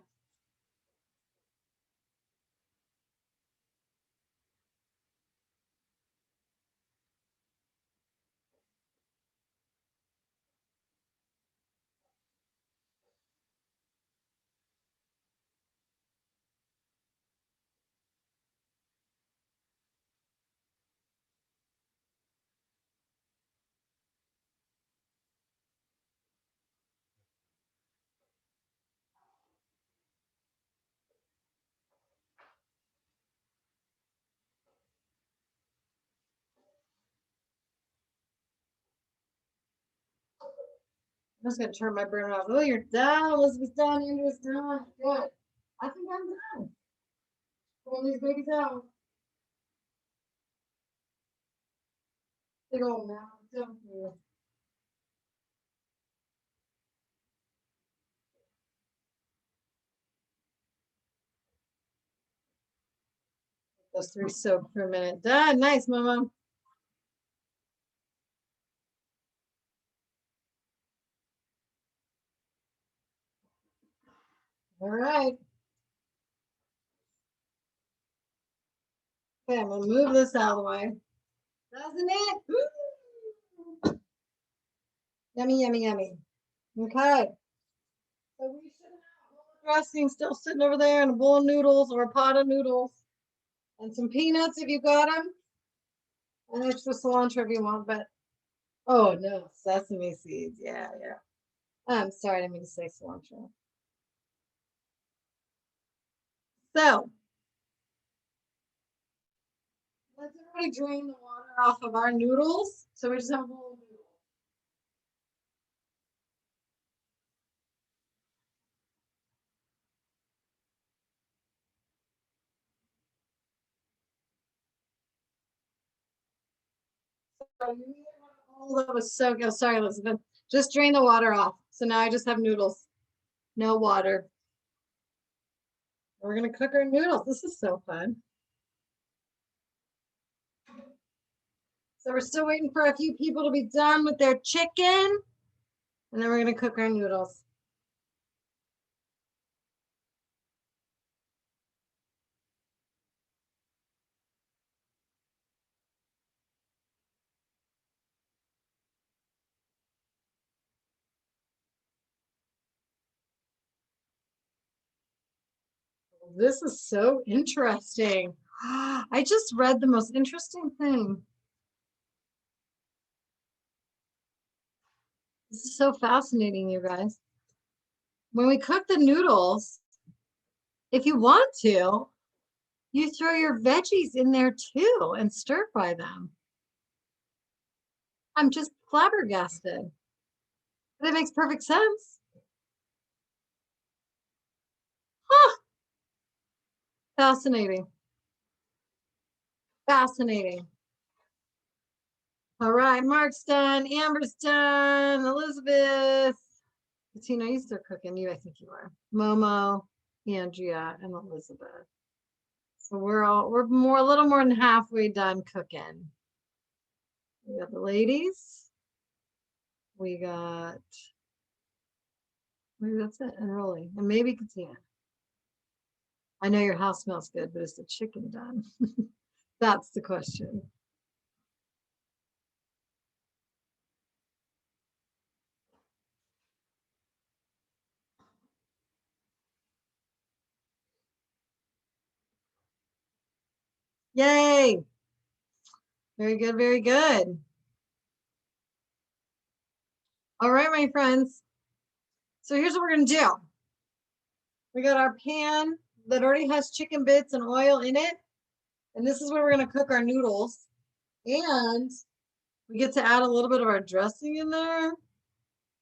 I'm just gonna turn my burner off. Oh, you're done. Elizabeth's done. Andrew's done. Good. I think I'm done. Pull these babies out. Big old mouth. Don't you? Those three soak for a minute. Done. Nice, Mama. All right. Okay, I'm gonna move this out of the way. Doesn't it? Woo! Yummy, yummy, yummy. Okay. So we should have a bowl of dressing still sitting over there and a bowl of noodles or a pot of noodles and some peanuts if you got them. And extra cilantro if you want, but oh no, sesame seeds. Yeah, yeah. I'm sorry, I didn't mean to say cilantro. So let's already drain the water off of our noodles. So we just have a bowl of noodles. So you need all that was so good. Sorry, Elizabeth. Just drain the water off. So now I just have noodles, no water. We're gonna cook our noodles. This is so fun. So we're still waiting for a few people to be done with their chicken. And then we're gonna cook our noodles. This is so interesting. I just read the most interesting thing. This is so fascinating, you guys. When we cook the noodles, if you want to, you throw your veggies in there too and stir fry them. I'm just flabbergasted. That makes perfect sense. Huh, fascinating. Fascinating. All right, Mark's done. Amber's done. Elizabeth. Tina, you still cooking? You, I think you are. Momo, Andrea, and Elizabeth. So we're more a little more than halfway done cooking. We got the ladies. We got maybe that's it, and Rolly, and maybe Katina. I know your house smells good, but is the chicken done? That's the question. Yay! Very good, very good. All right, my friends. So here's what we're gonna do. We got our pan that already has chicken bits and oil in it. And this is where we're gonna cook our noodles. And we get to add a little bit of our dressing in there.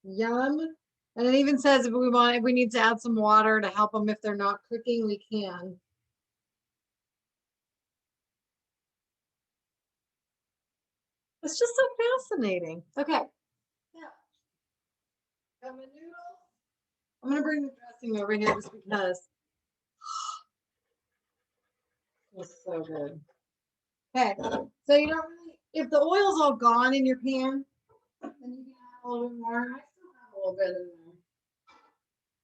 Yum. And it even says if we need to add some water to help them if they're not cooking, we can. It's just so fascinating. Okay. Yeah. Got my noodles. I'm gonna bring the dressing over here just because it's so good. Okay. So you don't really, if the oil's all gone in your pan, then you can add a little bit more. I still have a little bit in there.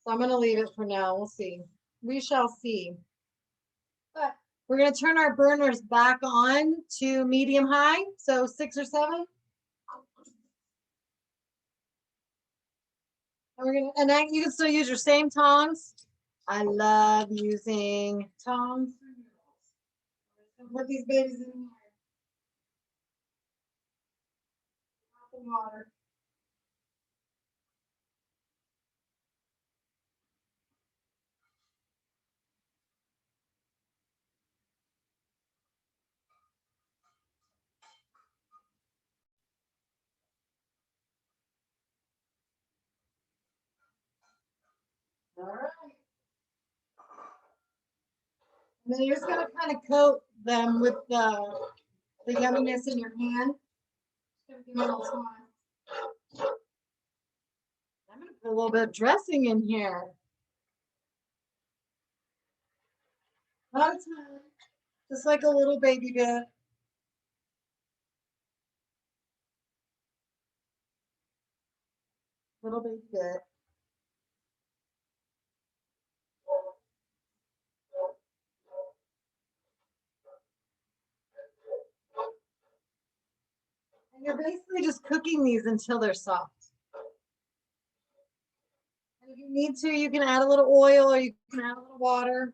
So I'm gonna leave it for now. We'll see. We shall see. But we're gonna turn our burners back on to medium high, so 6 or 7. And we're gonna, and then you can still use your same tongs. I love using tongs for noodles. Put these babies in there. Hot the water. All right. And then you're just gonna kind of coat them with the yumminess in your hand. Just gonna give it a little time. I'm gonna put a little bit of dressing in here. Not a ton, just like a little baby bit. Little baby bit. And you're basically just cooking these until they're soft. And if you need to, you can add a little oil or you can add a little water.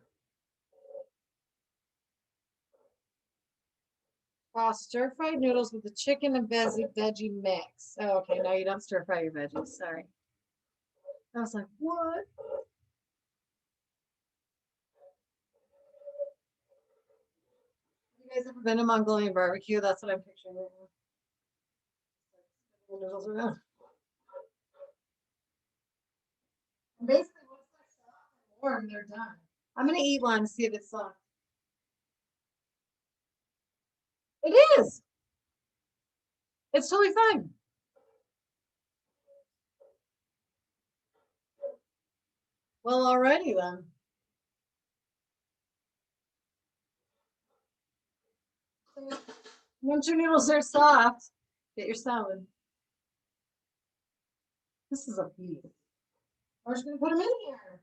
Stir-fried noodles with the chicken and veggie mix. Oh, okay, no, you don't stir fry your veggies. Sorry. I was like, what? You guys ever been to Mongolian barbecue? That's what I'm picturing right now. Noodles around. And basically, once they're soft and warm, they're done. I'm gonna eat one to see if it's soft. It is. It's totally fine. Well, alrighty then. Once your noodles are soft, get your salad. This is a piece. We're just gonna put them in here.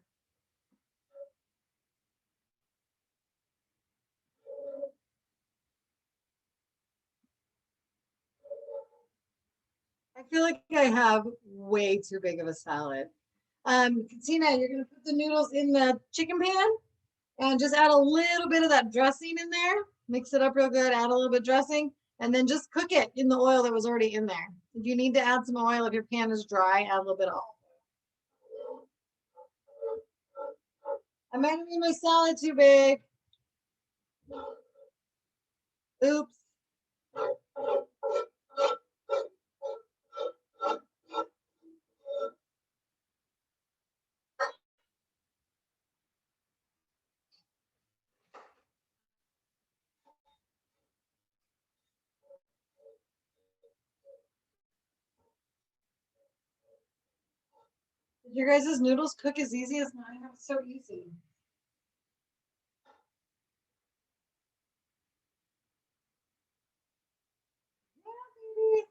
I feel like I have way too big of a salad. Katina, you're gonna put the noodles in the chicken pan and just add a little bit of that dressing in there. Mix it up real good, add a little bit of dressing, and then just cook it in the oil that was already in there. If you need to add some oil, if your pan is dry, add a little bit of oil. I might have made my salad too big. Oops. Did your guys' noodles cook as easy as mine? That was so easy. Yeah, baby.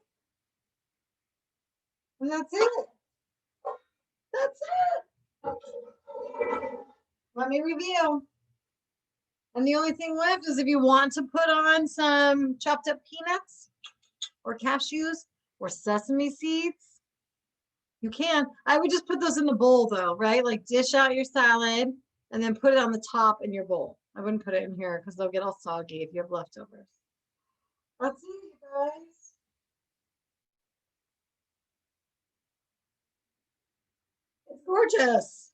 And that's it. That's it. Let me review. And the only thing left is if you want to put on some chopped up peanuts or cashews or sesame seeds, you can. I would just put those in the bowl though, right? Like dish out your salad and then put it on the top in your bowl. I wouldn't put it in here because they'll get all soggy if you have leftovers. That's it, you guys. It's gorgeous.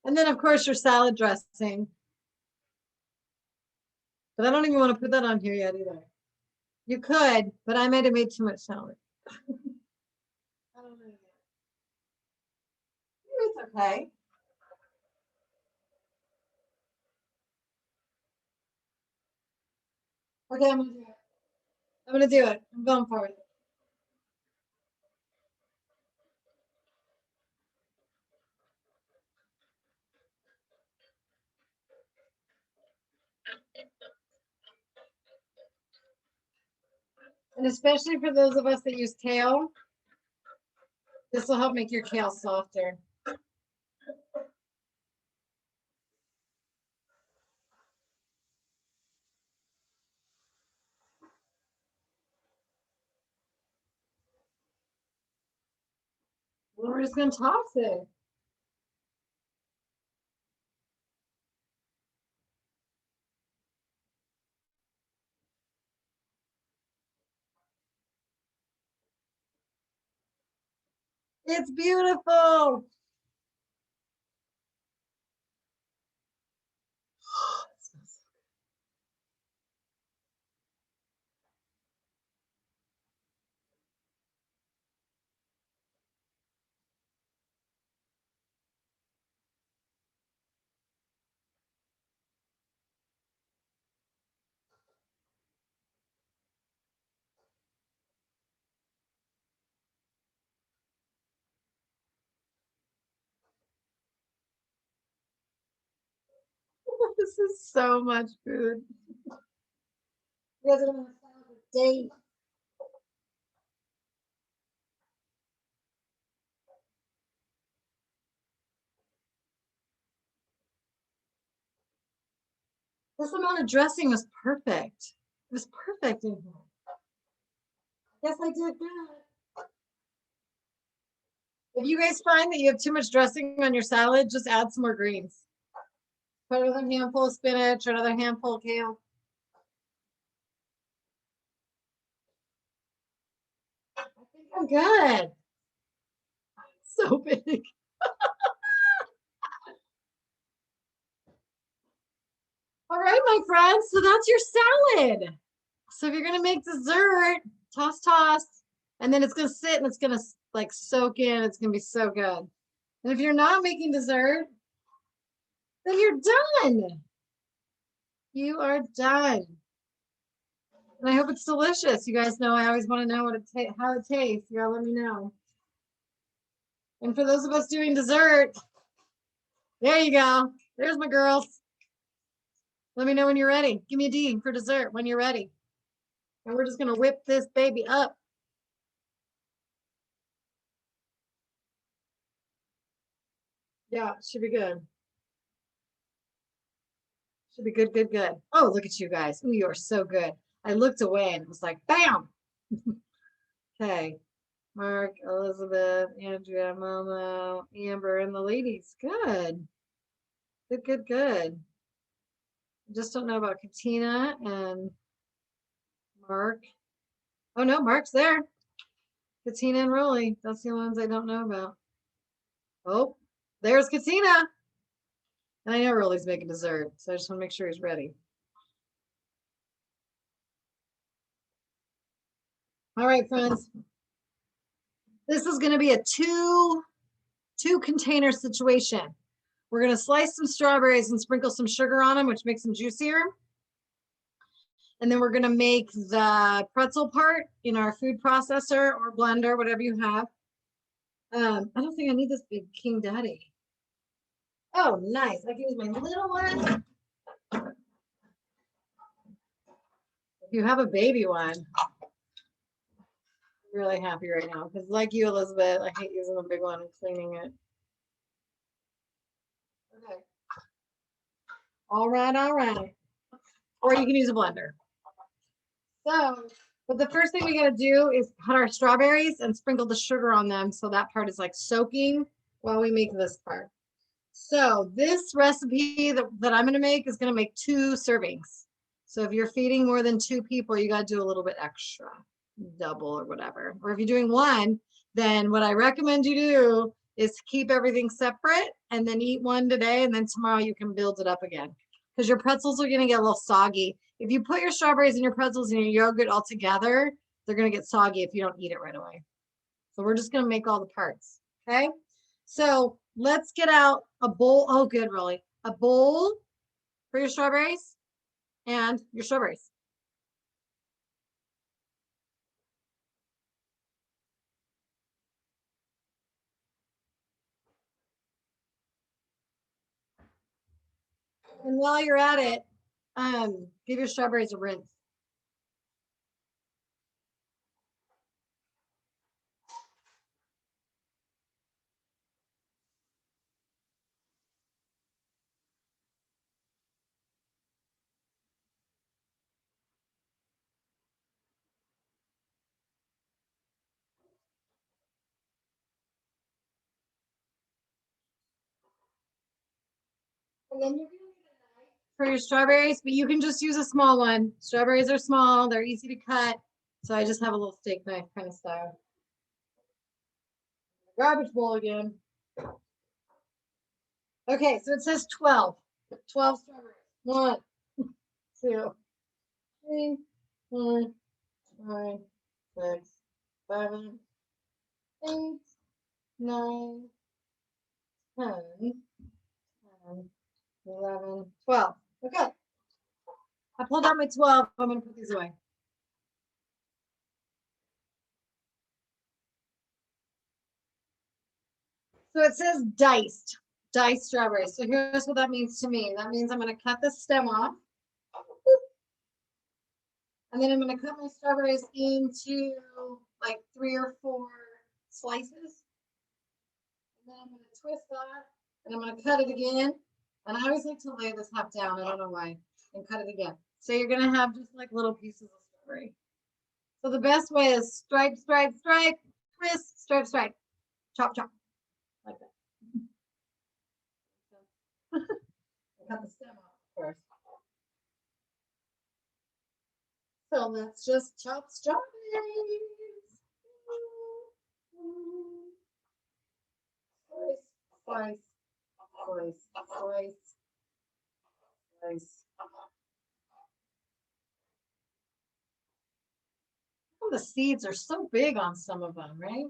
And then of course your salad dressing. But I don't even want to put that on here yet either. You could, but I might have made too much salad. I don't know yet. It's okay. Okay, I'm gonna do it. I'm gonna do it. I'm going for it. And especially for those of us that use kale, this will help make your kale softer. We're just gonna toss it. It's beautiful. This is so much food. You guys are gonna have a date. This amount of dressing was perfect. It was perfect in here. Yes, I did good. If you guys find that you have too much dressing on your salad, just add some more greens. Put another handful of spinach or another handful of kale. I think I'm good. So big. All right, my friends. So that's your salad. So if you're gonna make dessert, toss, and then it's gonna sit and it's gonna like soak in. It's gonna be so good. And if you're not making dessert, then you're done. You are done. And I hope it's delicious. You guys know I always want to know what how it tastes. You gotta let me know. And for those of us doing dessert, there you go. There's my girls. Let me know when you're ready. Give me a D for dessert when you're ready. And we're just gonna whip this baby up. Yeah, it should be good. Should be good, good, good. Oh, look at you guys. Ooh, you are so good. I looked away and it was like, bam. Okay. Mark, Elizabeth, Andrea, Momo, Amber, and the ladies. Good. Good, good, good. I just don't know about Katina and Mark. Oh no, Mark's there. Katina and Rolly. That's the only ones I don't know about. Oh, there's Katina. And I know Rolly's making dessert, so I just want to make sure he's ready. All right, friends. This is going to be a two container situation. We're going to slice some strawberries and sprinkle some sugar on them, which makes them juicier. And then we're going to make the pretzel part in our food processor or blender, whatever you have. I don't think I need this big King Daddy. Oh, nice. I can use my little one. If you have a baby one, I'm really happy right now. Because like you, Elizabeth, I hate using the big one and cleaning it. Okay. All right, all right. Or you can use a blender. So, but the first thing we got to do is cut our strawberries and sprinkle the sugar on them so that part is like soaking while we make this part. So this recipe that I'm going to make is going to make 2 servings. So if you're feeding more than 2 people, you got to do a little bit extra, double or whatever. Or if you're doing 1, then what I recommend you do is keep everything separate and then eat 1 today, and then tomorrow you can build it up again. Because your pretzels are going to get a little soggy. If you put your strawberries and your pretzels and your yogurt all together, they're going to get soggy if you don't eat it right away. So we're just going to make all the parts. Okay. So let's get out a bowl. Oh, good, Rolly. A bowl for your strawberries and your strawberries. And while you're at it, give your strawberries a rinse. And then you're going to need a knife for your strawberries, but you can just use a small one. Strawberries are small, they're easy to cut. So I just have a little steak knife kind of style. Garbage bowl again. Okay, so it says 12. 12 strawberries. 1, 2, 3, 4, 5, 6, 7, 8, 9, 10, 11, 12. Okay. I pulled out my 12. I'm going to put these away. So it says diced. diced strawberries. So here's what that means to me. That means I'm going to cut the stem off. And then I'm going to cut my strawberries into like 3 or 4 slices. And then I'm going to twist that. And I'm going to cut it again. And I always like to lay this half down. I don't know why. And cut it again. So you're going to have just like little pieces of strawberry. So the best way is stripe, stripe, stripe, twist, stripe, stripe, chop, chop. Like that. Cut the stem off first. So let's just chop strawberries. Slice, slice, slice, slice. Oh, the seeds are so big on some of them, right?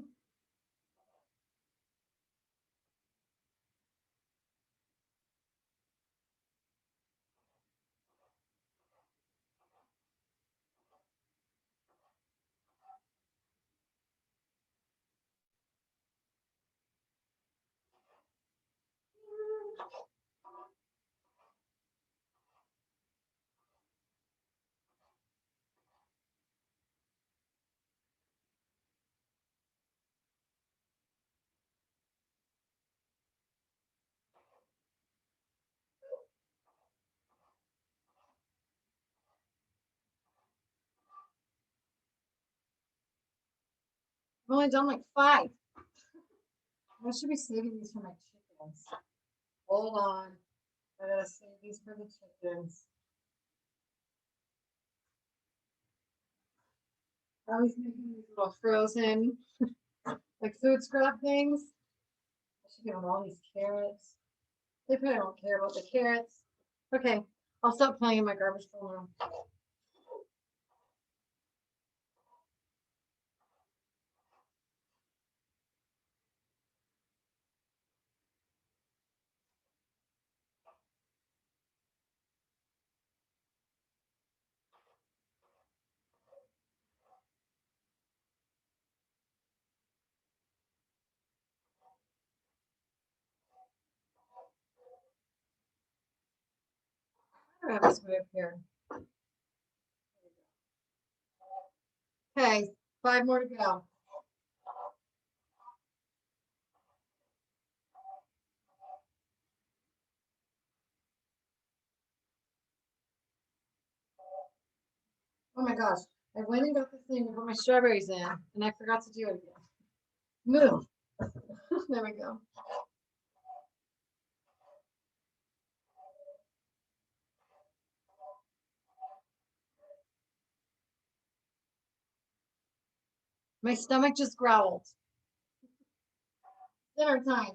I've only done like 5. I should be saving these for my chickens. Hold on. I gotta save these for the chickens. I was making these little frozen, like food scrap things. I should give them all these carrots. They probably don't care about the carrots. Okay, I'll stop playing in my garbage full now. I have this way up here. Okay, 5 more to go. Oh my gosh, I went and got the thing to put my strawberries in, and I forgot to do it again. Move. There we go. My stomach just growled. Dinner time.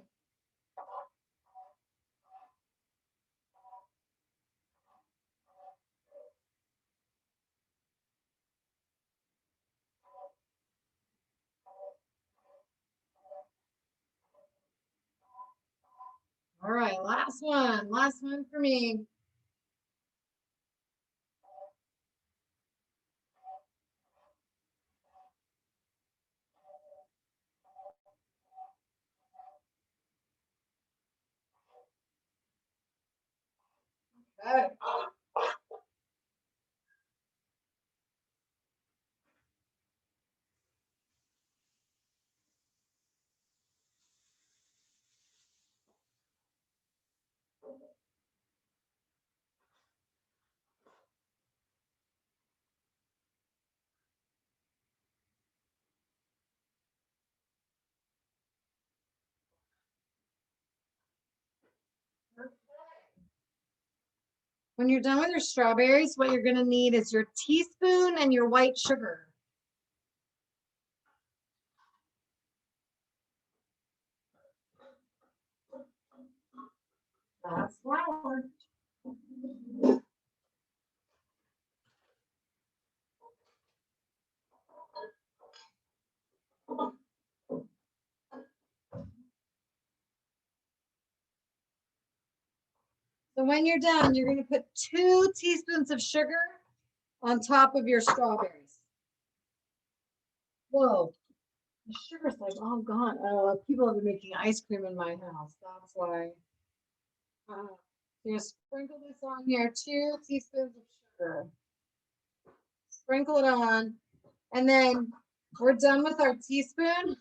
All right, last one for me. Okay. When you're done with your strawberries, what you're gonna need is your teaspoon and your white sugar. That's flour. So when you're done, you're gonna put 2 teaspoons of sugar on top of your strawberries. Whoa, the sugar's like all gone. Oh, people have been making ice cream in my house. That's why. You're gonna sprinkle this on here, 2 teaspoons of sugar. Sprinkle it on, and then we're done with our teaspoon.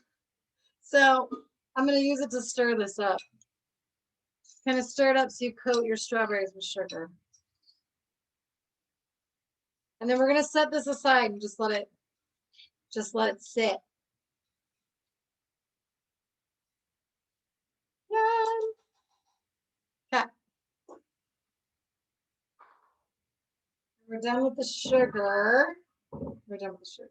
So I'm gonna use it to stir this up. Kind of stir it up so you coat your strawberries with sugar. And then we're gonna set this aside and just let it sit. Okay. We're done with the sugar. We're done with the sugar.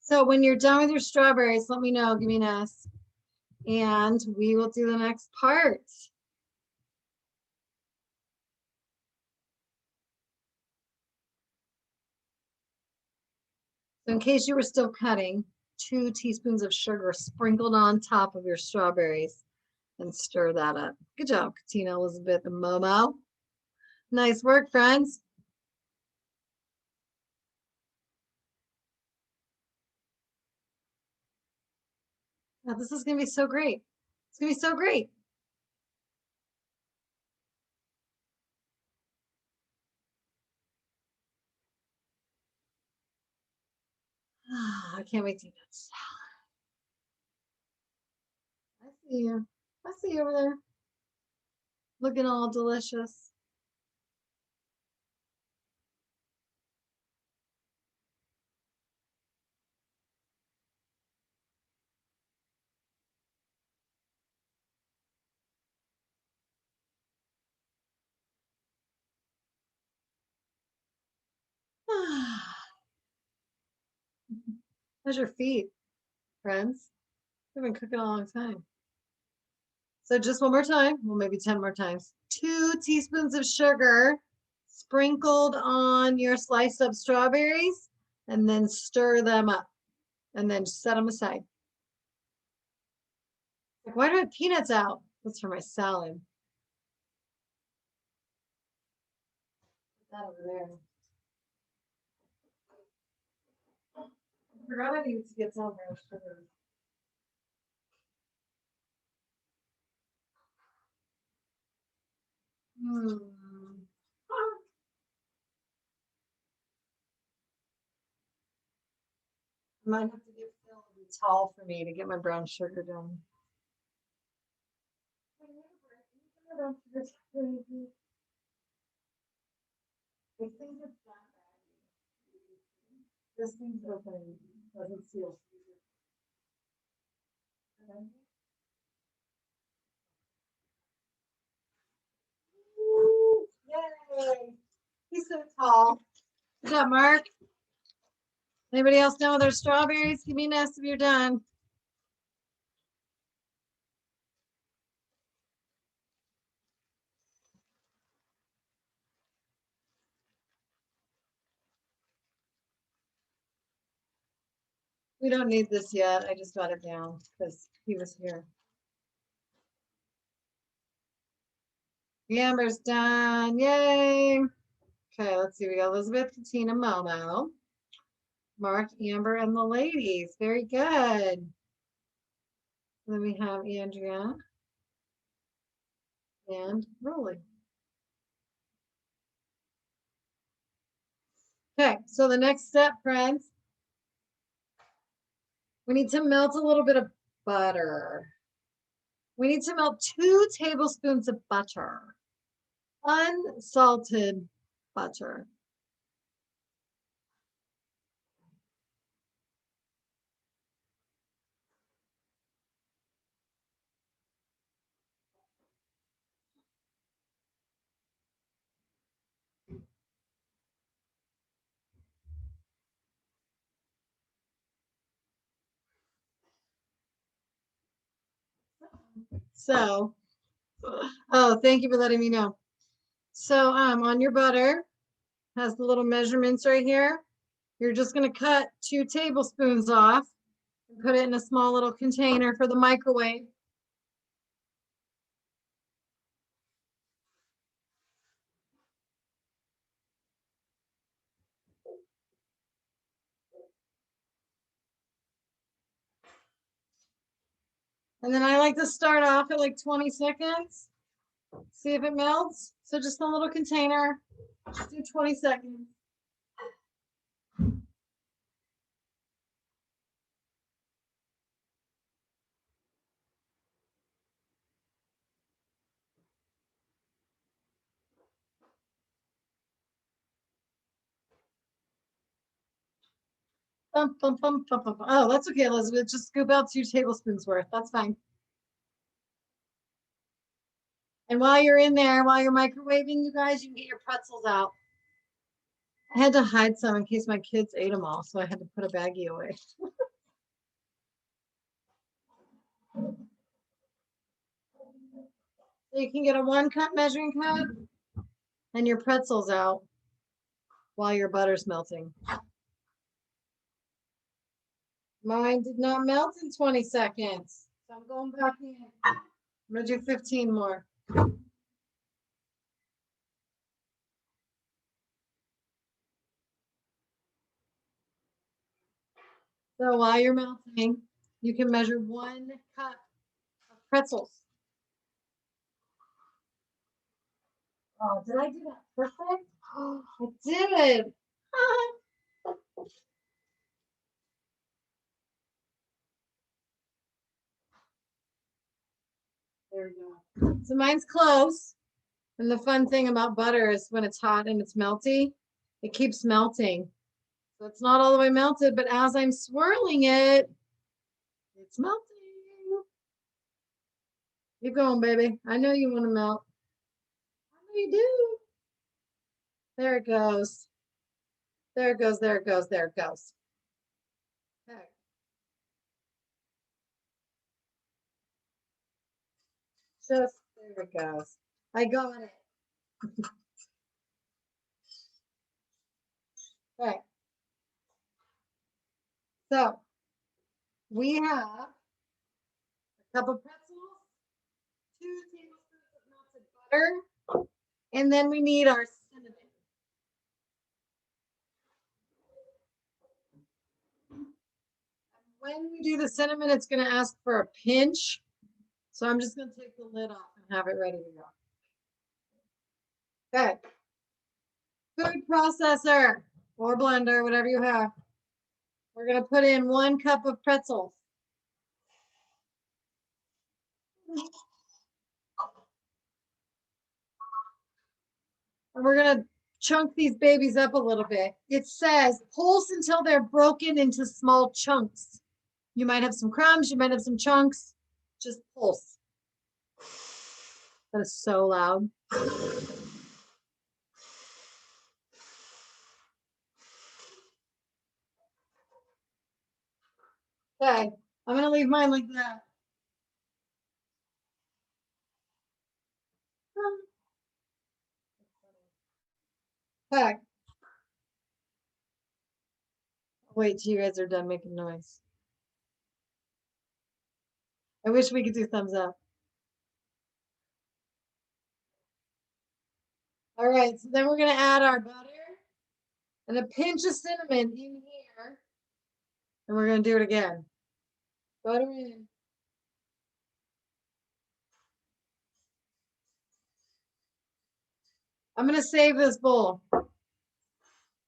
So when you're done with your strawberries, let me know, give me an S, and we will do the next part. So in case you were still cutting, 2 teaspoons of sugar sprinkled on top of your strawberries and stir that up. Good job, Katina, Elizabeth, and Momo. Nice work, friends. Now, this is going to be so great. It's going to be so great. I can't wait to eat that salad. I see you. I see you over there. Looking all delicious. How's your feet, friends? We've been cooking a long time. So just one more time, well, maybe 10 more times. 2 teaspoons of sugar sprinkled on your sliced up strawberries, and then stir them up and then set them aside. Like, why do I have peanuts out? That's for my salad. Put that over there. I forgot I needed to get some brown sugar. I might have to get Phil a towel for me to get my brown sugar done. This thing's open, doesn't seal. Yay! He's so tall. Good job, Mark. Anybody else know their strawberries? Give me a nest if you're done. We don't need this yet. I just got it down because he was here. The Amber's done. Yay. Okay, let's see. We got Elizabeth, Katina, Momo, Mark, Amber, and the ladies. Very good. Then we have Andrea and Rolly. Okay, so the next step, friends, we need to melt a little bit of butter. We need to melt 2 tablespoons of butter, unsalted butter. So, oh, thank you for letting me know. So, on your butter has the little measurements right here. You're just going to cut 2 tablespoons off and put it in a small little container for the microwave. And then I like to start off at like 20 seconds. See if it melts. So just a little container. Just do 20 seconds. Bum, bum, bum, bum, bum, bum. Oh, that's okay, Elizabeth. Just scoop out 2 tablespoons worth. That's fine. And while you're in there, while you're microwaving, you guys, you can get your pretzels out. I had to hide some in case my kids ate them all, so I had to put a baggie away. So you can get a 1-cup measuring cup and your pretzels out while your butter's melting. Mine did not melt in 20 seconds. So I'm going back in. I'm gonna do 15 more. So while you're melting, you can measure 1 cup of pretzels. Oh, did I do that perfect? Oh, I did. There we go. So mine's close. And the fun thing about butter is when it's hot and it's melty, it keeps melting. So it's not all the way melted, but as I'm swirling it, it's melting. Keep going, baby. I know you want to melt. I know you do. There it goes. There it goes. There it goes. There it goes. Okay. Just there it goes. I got it. Okay. So we have a cup of pretzels, 2 tablespoons of melted butter, and then we need our cinnamon. When we do the cinnamon, it's going to ask for a pinch. So I'm just going to take the lid off and have it ready to go. Okay. Food processor or blender, whatever you have. We're going to put in 1 cup of pretzels. And we're going to chunk these babies up a little bit. It says pulse until they're broken into small chunks. You might have some crumbs, you might have some chunks. Just pulse. That is so loud. Okay, I'm going to leave mine like that. Okay. Wait till you guys are done making noise. I wish we could do thumbs up. All right, so then we're going to add our butter and a pinch of cinnamon in here. And we're going to do it again. Butter in. I'm going to save this bowl.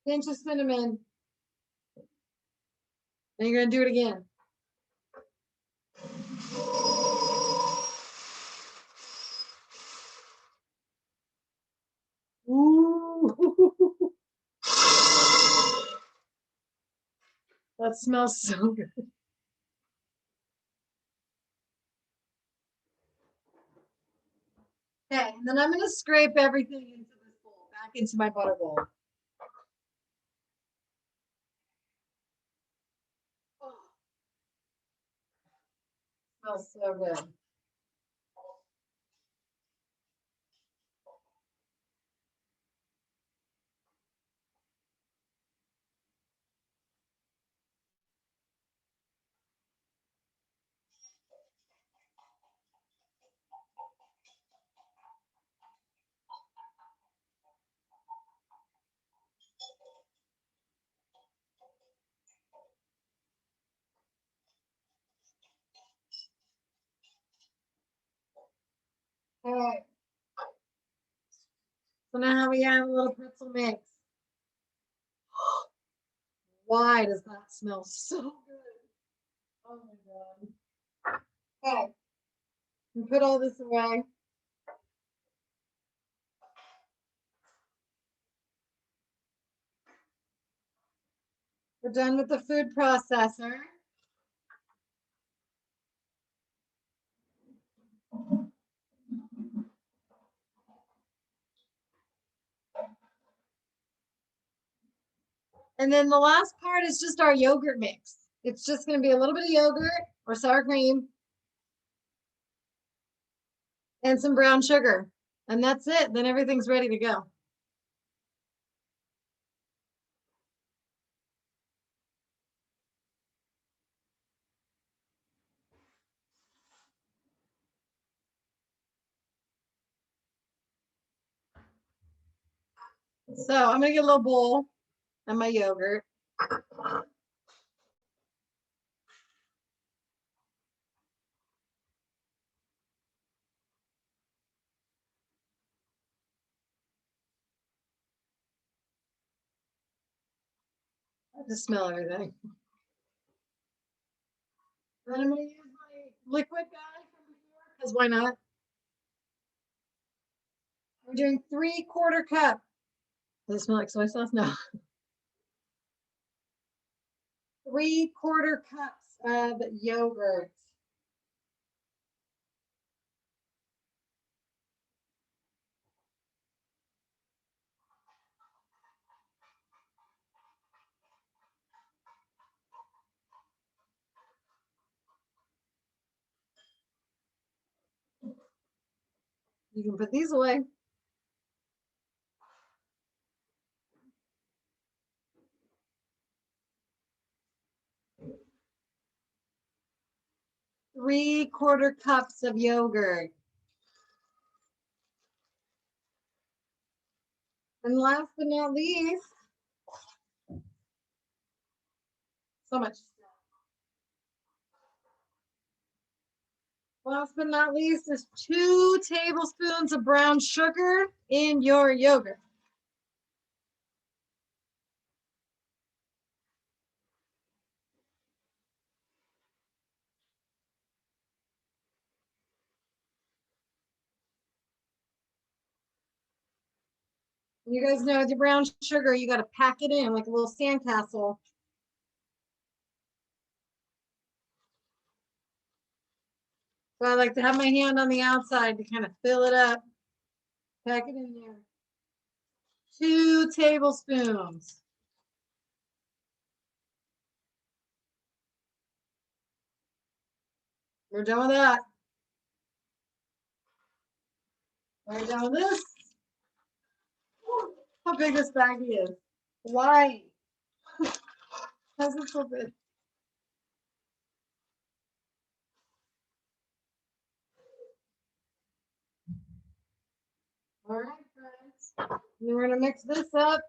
Pinch of cinnamon. And you're going to do it again. Ooh. That smells so good. Okay, and then I'm going to scrape everything into this bowl, back into my butter bowl. Oh, smells so good. Okay. So now we have a little pretzel mix. Why does that smell so good? Oh my God. Okay. We put all this away. We're done with the food processor. And then the last part is just our yogurt mix. It's just going to be a little bit of yogurt or sour cream and some brown sugar. And that's it. Then everything's ready to go. So I'm going to get a little bowl and my yogurt. I just smell everything. Then I'm going to use my liquid guy from before, because why not? We're doing 3/4 cup. Does it smell like soy sauce? No. 3/4 cups of yogurt. You can put these away. Three-quarter cups of yogurt. And last but not least, so much stuff. Last but not least is 2 tablespoons of brown sugar in your yogurt. You guys know with your brown sugar, you got to pack it in like a little sandcastle. So I like to have my hand on the outside to kind of fill it up. Pack it in there. 2 tablespoons. We're done with that. We're done with this. How big this baggie is. Why? How's it so big? All right, friends. And we're gonna mix this up.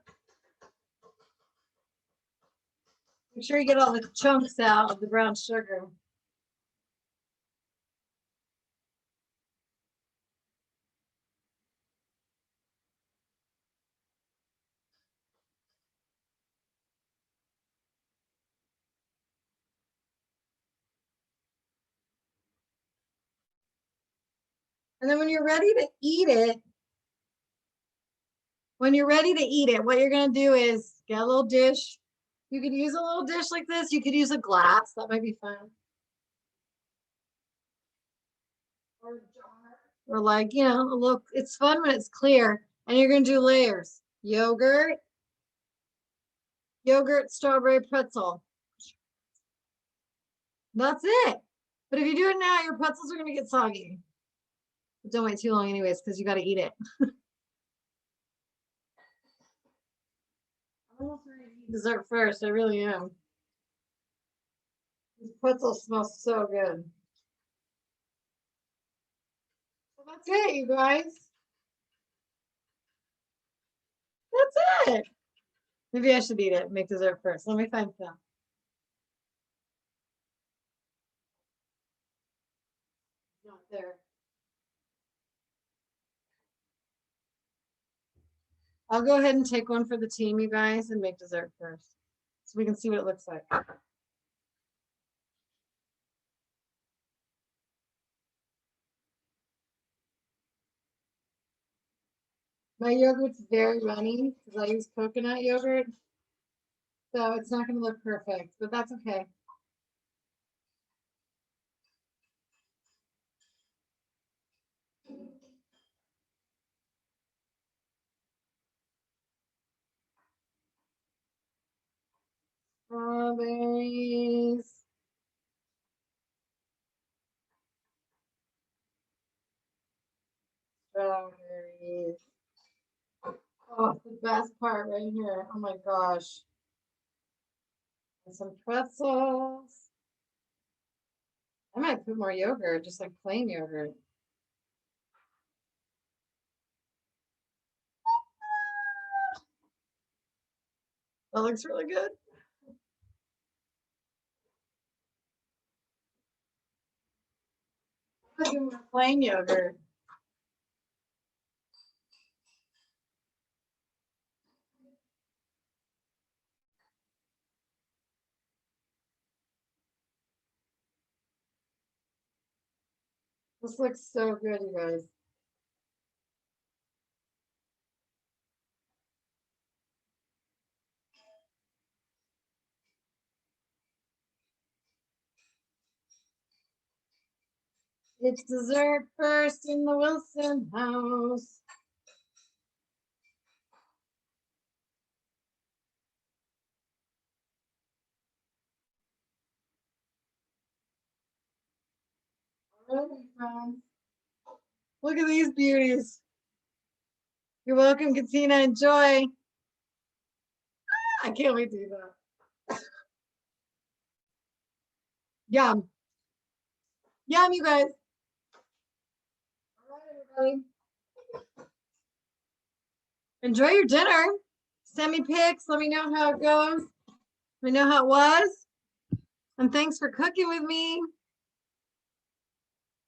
Make sure you get all the chunks out of the brown sugar. And then when you're ready to eat it, what you're gonna do is get a little dish. You could use a little dish like this. You could use a glass. That might be fun. Or a jar. Or like, look, it's fun when it's clear. And you're gonna do layers. Yogurt, strawberry pretzel. That's it. But if you do it now, your pretzels are gonna get soggy. But don't wait too long anyways, because you gotta eat it. I'm almost ready to eat dessert first. I really am. These pretzels smell so good. So that's it, you guys. That's it. Maybe I should eat it. Make dessert first. Let me find some. Not there. I'll go ahead and take one for the team, you guys, and make dessert first, so we can see what it looks like. My yogurt's very runny because I use coconut yogurt, so it's not going to look perfect, but that's okay. Strawberries. Strawberries. Oh, the best part right here. Oh my gosh. And some pretzels. I might put more yogurt, just like plain yogurt. That looks really good. Plain yogurt. This looks so good, you guys. It's dessert first in the Wilson house. All right, friends. Look at these beauties. You're welcome, Katina. Enjoy. I can't wait to do that. Yum. Yum, you guys. All right, everybody. Enjoy your dinner. Send me pics. Let me know how it goes. Let me know how it was. And thanks for cooking with me.